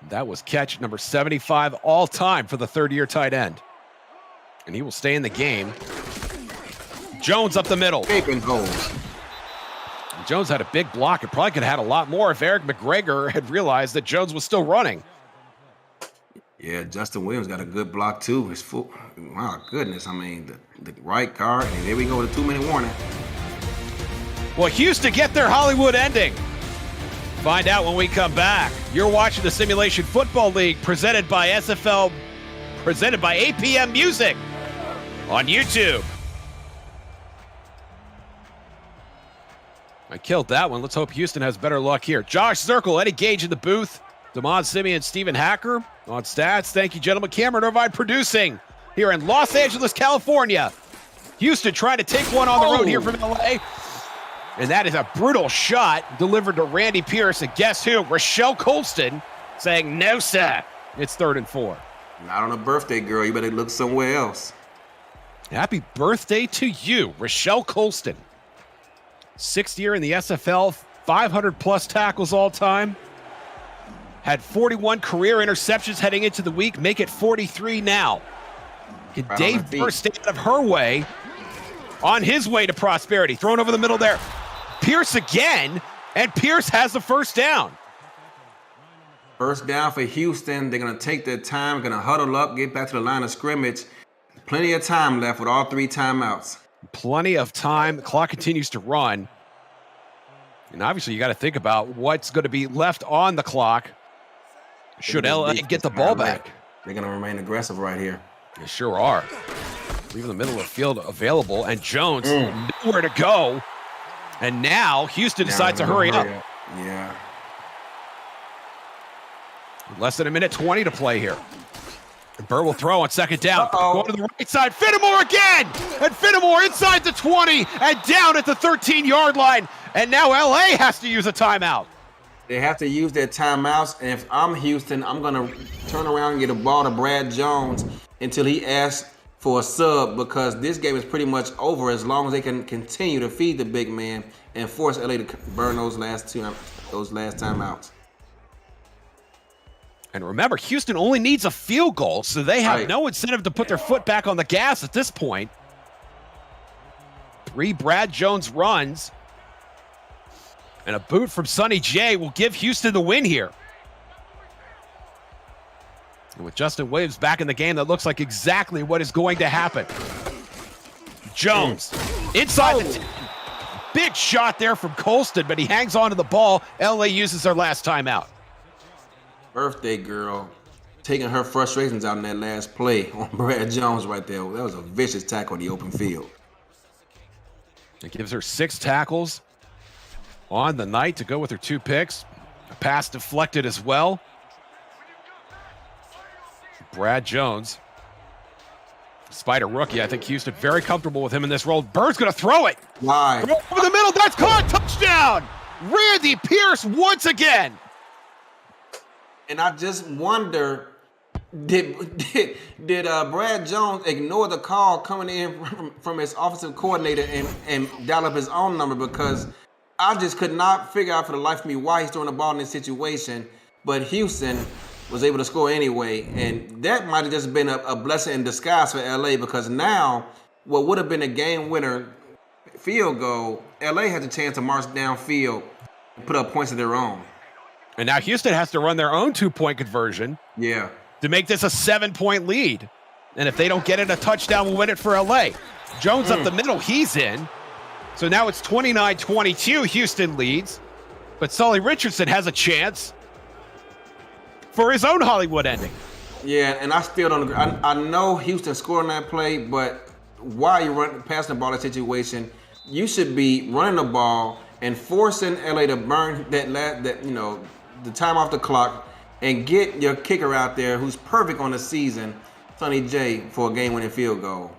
That was catch number 75 all time for the 3rd-year tight end. And he will stay in the game. Jones up the middle. Gaping holes. Jones had a big block. It probably could have had a lot more if Eric McGregor had realized that Jones was still running. Yeah, Justin Williams got a good block too. His foot, my goodness. I mean, the right guard. And there we go with a 2-minute warning. Well, Houston get their Hollywood ending. Find out when we come back. You're watching the Simulation Football League presented by SFL, presented by APM Music on YouTube. I killed that one. Let's hope Houston has better luck here. Josh Zirkle, Eddie Gage in the booth. Damon Simeon, Stephen Hacker on stats. Thank you, gentlemen. Cameron Irvine producing here in Los Angeles, California. Houston trying to take one on the road here from LA. And that is a brutal shot delivered to Randy Pierce. And guess who? Rochelle Colston saying, no, sir. It's 3rd and 4. Not on a birthday, girl. You better look somewhere else. Happy birthday to you, Rochelle Colston. 6th year in the SFL, 500-plus tackles all time. Had 41 career interceptions heading into the week. Make it 43 now. Can Dave Burr stay out of her way on his way to prosperity? Thrown over the middle there. Pierce again, and Pierce has the first down. First down for Houston. They're going to take their time, going to huddle up, get back to the line of scrimmage. Plenty of time left with all 3 timeouts. Plenty of time. The clock continues to run. And obviously, you got to think about what's going to be left on the clock should LA get the ball back. They're going to remain aggressive right here. They sure are. Leaving the middle of the field available, and Jones nowhere to go. And now Houston decides to hurry up. Yeah. Less than a minute 20 to play here. And Burr will throw on second down. Uh-oh. Going to the right side. Fenimore again! And Fenimore inside the 20 and down at the 13-yard line. And now LA has to use a timeout. They have to use their timeouts, and if I'm Houston, I'm going to turn around and get a ball to Brad Jones until he asks for a sub, because this game is pretty much over as long as they can continue to feed the big man and force LA to burn those last timeouts. And remember, Houston only needs a field goal, so they have no incentive to put their foot back on the gas at this point. 3 Brad Jones runs and a boot from Sonny J will give Houston the win here. And with Justin Williams back in the game, that looks like exactly what is going to happen. Jones inside the 10. Big shot there from Colston, but he hangs on to the ball. LA uses their last timeout. Birthday girl taking her frustrations out in that last play on Brad Jones right there. That was a vicious tackle in the open field. It gives her 6 tackles on the night to go with her 2 picks. A pass deflected as well. Brad Jones, despite a rookie, I think Houston very comfortable with him in this role. Bird's going to throw it. Why? Throw over the middle. That's caught. Touchdown. Randy Pierce once again. And I just wonder, did Brad Jones ignore the call coming in from his offensive coordinator and dial up his own number? Because I just could not figure out for the life of me why he's throwing the ball in this situation. But Houston was able to score anyway. And that might have just been a blessing in disguise for LA, because now what would have been a game winner field goal, LA has a chance to march downfield and put up points of their own. And now Houston has to run their own 2-point conversion. Yeah. To make this a 7-point lead. And if they don't get it, a touchdown will win it for LA. Jones up the middle, he's in. So now it's 29-22, Houston leads. But Sully Richardson has a chance for his own Hollywood ending. Yeah, and I still don't agree. I know Houston scored on that play, but while you're passing the ball in that situation, you should be running the ball and forcing LA to burn the time off the clock and get your kicker out there who's perfect on the season, Sonny J, for a game-winning field goal.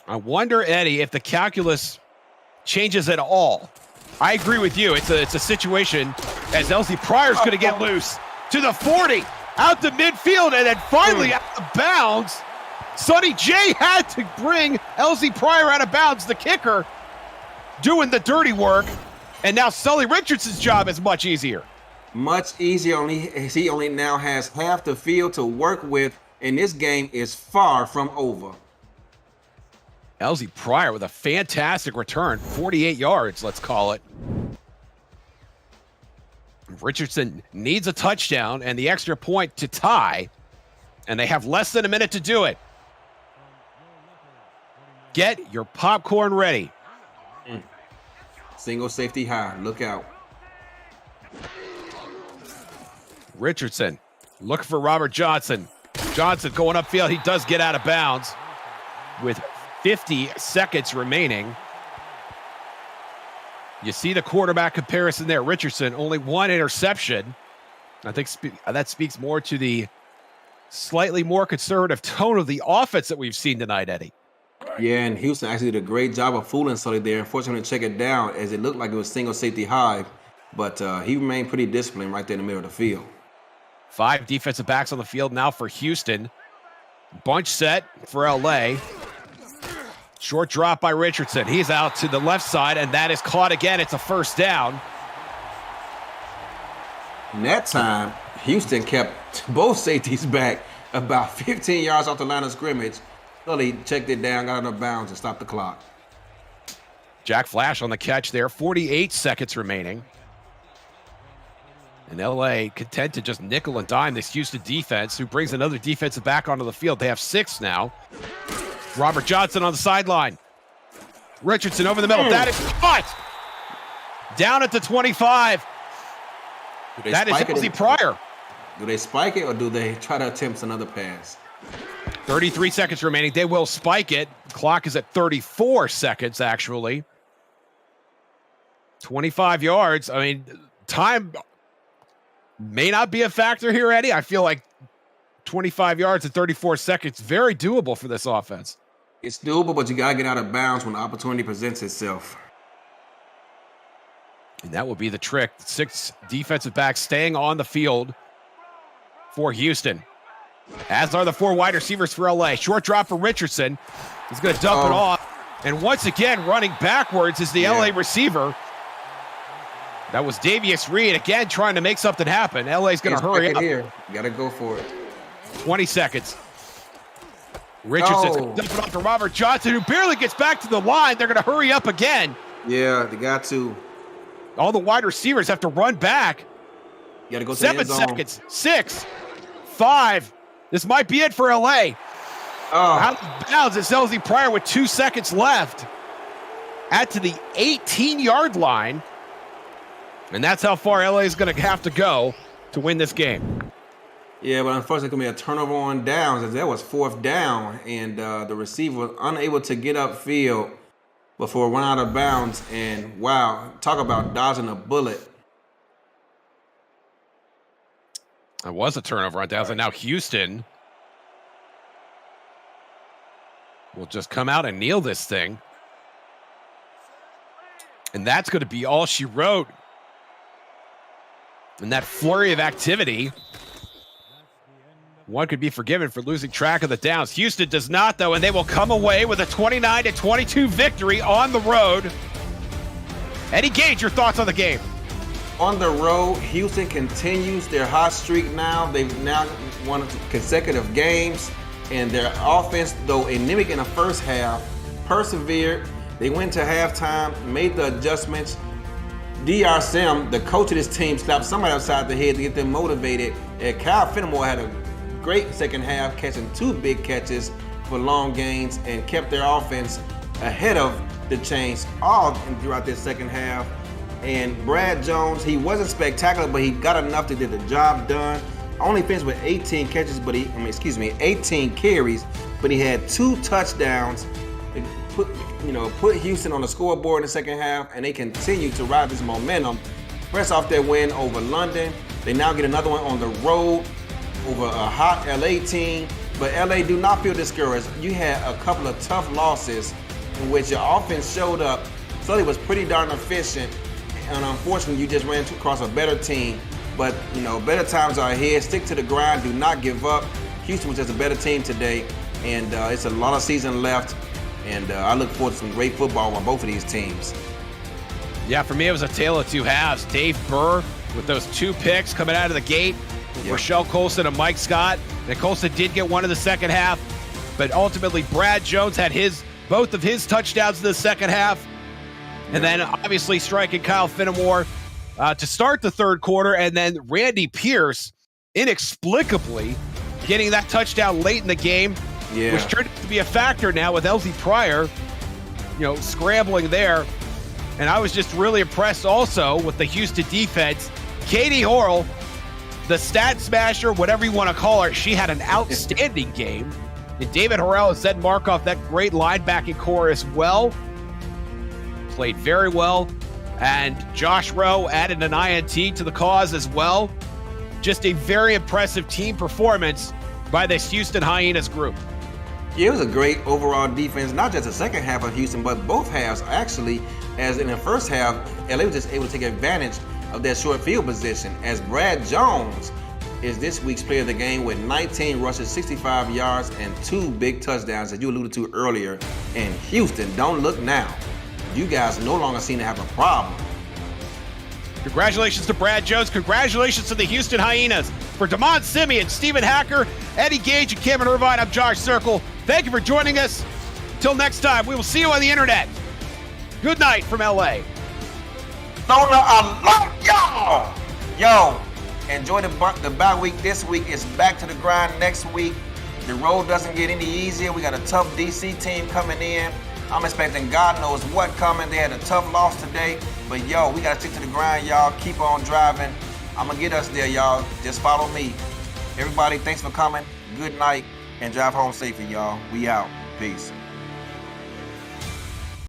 I wonder, Eddie, if the calculus changes at all. I agree with you. It's a situation as Elsie Pryor's going to get loose to the 40, out to midfield, and then finally out of bounds. Sonny J had to bring Elsie Pryor out of bounds, the kicker, doing the dirty work. And now Sully Richardson's job is much easier. Much easier. He only now has half the field to work with, and this game is far from over. Elsie Pryor with a fantastic return, 48 yards, let's call it. Richardson needs a touchdown and the extra point to tie, and they have less than a minute to do it. Get your popcorn ready. Single safety high. Look out. Richardson looking for Robert Johnson. Johnson going upfield. He does get out of bounds with 50 seconds remaining. You see the quarterback comparison there. Richardson, only 1 interception. I think that speaks more to the slightly more conservative tone of the offense that we've seen tonight, Eddie. Yeah, and Houston actually did a great job of fooling Sully there. Unfortunately, check it down as it looked like it was single safety high, but he remained pretty disciplined right there in the middle of the field. 5 defensive backs on the field now for Houston. Bunch set for LA. Short drop by Richardson. He's out to the left side, and that is caught again. It's a first down. And that time, Houston kept both safeties back about 15 yards off the line of scrimmage. Sully checked it down, got out of bounds, and stopped the clock. Jack Flash on the catch there. 48 seconds remaining. And LA content to just nickel and dime this Houston defense, who brings another defensive back onto the field. They have 6 now. Robert Johnson on the sideline. Richardson over the middle. That is caught. Down at the 25. That is Elsie Pryor. Do they spike it or do they try to attempt another pass? 33 seconds remaining. They will spike it. Clock is at 34 seconds, actually. 25 yards. I mean, time may not be a factor here, Eddie. I feel like 25 yards in 34 seconds, very doable for this offense. It's doable, but you got to get out of bounds when the opportunity presents itself. And that will be the trick. 6 defensive backs staying on the field for Houston. As are the 4 wide receivers for LA. Short drop for Richardson. He's going to dump it off. And once again, running backwards is the LA receiver. That was Davius Reed, again, trying to make something happen. LA's going to hurry up. Here. Got to go for it. 20 seconds. Richardson's going to dump it off to Robert Johnson, who barely gets back to the line. They're going to hurry up again. Yeah, they got to. All the wide receivers have to run back. You got to go to 7 seconds. 6, 5. This might be it for LA. Out of bounds, it's LZ Pryor with 2 seconds left. At to the 18-yard line. And that's how far LA is going to have to go to win this game. Yeah, but unfortunately, it's going to be a turnover on downs, as that was 4th down, and the receiver was unable to get upfield before run out of bounds. And wow, talk about dodging a bullet. It was a turnover on downs, and now Houston will just come out and kneel this thing. And that's going to be all she wrote. And that flurry of activity, one could be forgiven for losing track of the downs. Houston does not, though, and they will come away with a 29-22 victory on the road. Eddie Gage, your thoughts on the game? On the road, Houston continues their hot streak now. They've now won consecutive games, and their offense, though anemic in the first half, persevered. They went to halftime, made the adjustments. D.R. Sim, the coach of this team, slapped somebody upside the head to get them motivated. And Kyle Fenimore had a great second half, catching 2 big catches for long gains and kept their offense ahead of the chains all throughout this second half. And Brad Jones, he wasn't spectacular, but he got enough to get the job done. Only finished with 18 catches, but 18 carries, but he had 2 touchdowns. It put Houston on the scoreboard in the second half, and they continue to ride this momentum. Fresh off their win over London, they now get another one on the road over a hot LA team. But LA, do not feel discouraged. You had a couple of tough losses in which your offense showed up. Sully was pretty darn efficient, and unfortunately, you just ran across a better team. But, better times are ahead. Stick to the grind. Do not give up. Houston was just a better team today, and it's a lot of season left. And I look forward to some great football on both of these teams. Yeah, for me, it was a tale of 2 halves. Dave Burr with those 2 picks coming out of the gate. Rochelle Colson and Mike Scott. And Colson did get one in the second half, but ultimately Brad Jones had both of his touchdowns in the second half. And then obviously striking Kyle Fenimore to start the third quarter, and then Randy Pierce inexplicably getting that touchdown late in the game, which turned out to be a factor now with LZ Pryor, scrambling there. And I was just really impressed also with the Houston defense. Katie Horrell, the stat smasher, whatever you want to call her, she had an outstanding game. And David Horrell and Zed Markoff, that great linebacking core as well, played very well. And Josh Rowe added an INT to the cause as well. Just a very impressive team performance by this Houston Hyenas group. Yeah, it was a great overall defense, not just the second half of Houston, but both halves actually. As in the first half, LA was just able to take advantage of their short field position, as Brad Jones is this week's player of the game with 19 rushes, 65 yards, and 2 big touchdowns that you alluded to earlier. And Houston, don't look now. You guys no longer seem to have a problem. Congratulations to Brad Jones. Congratulations to the Houston Hyenas. For Damon Simeon, Stephen Hacker, Eddie Gage, and Cameron Irvine, I'm Josh Circle. Thank you for joining us. Until next time, we will see you on the internet. Good night from LA. Sona, I love y'all. Yo, enjoy the bye week this week. It's back to the grind next week. The road doesn't get any easier. We got a tough DC team coming in. I'm expecting God knows what coming. They had a tough loss today. But yo, we got to stick to the grind, y'all. Keep on driving. I'm going to get us there, y'all. Just follow me. Everybody, thanks for coming. Good night. and drive home safely, y'all. We out. Peace.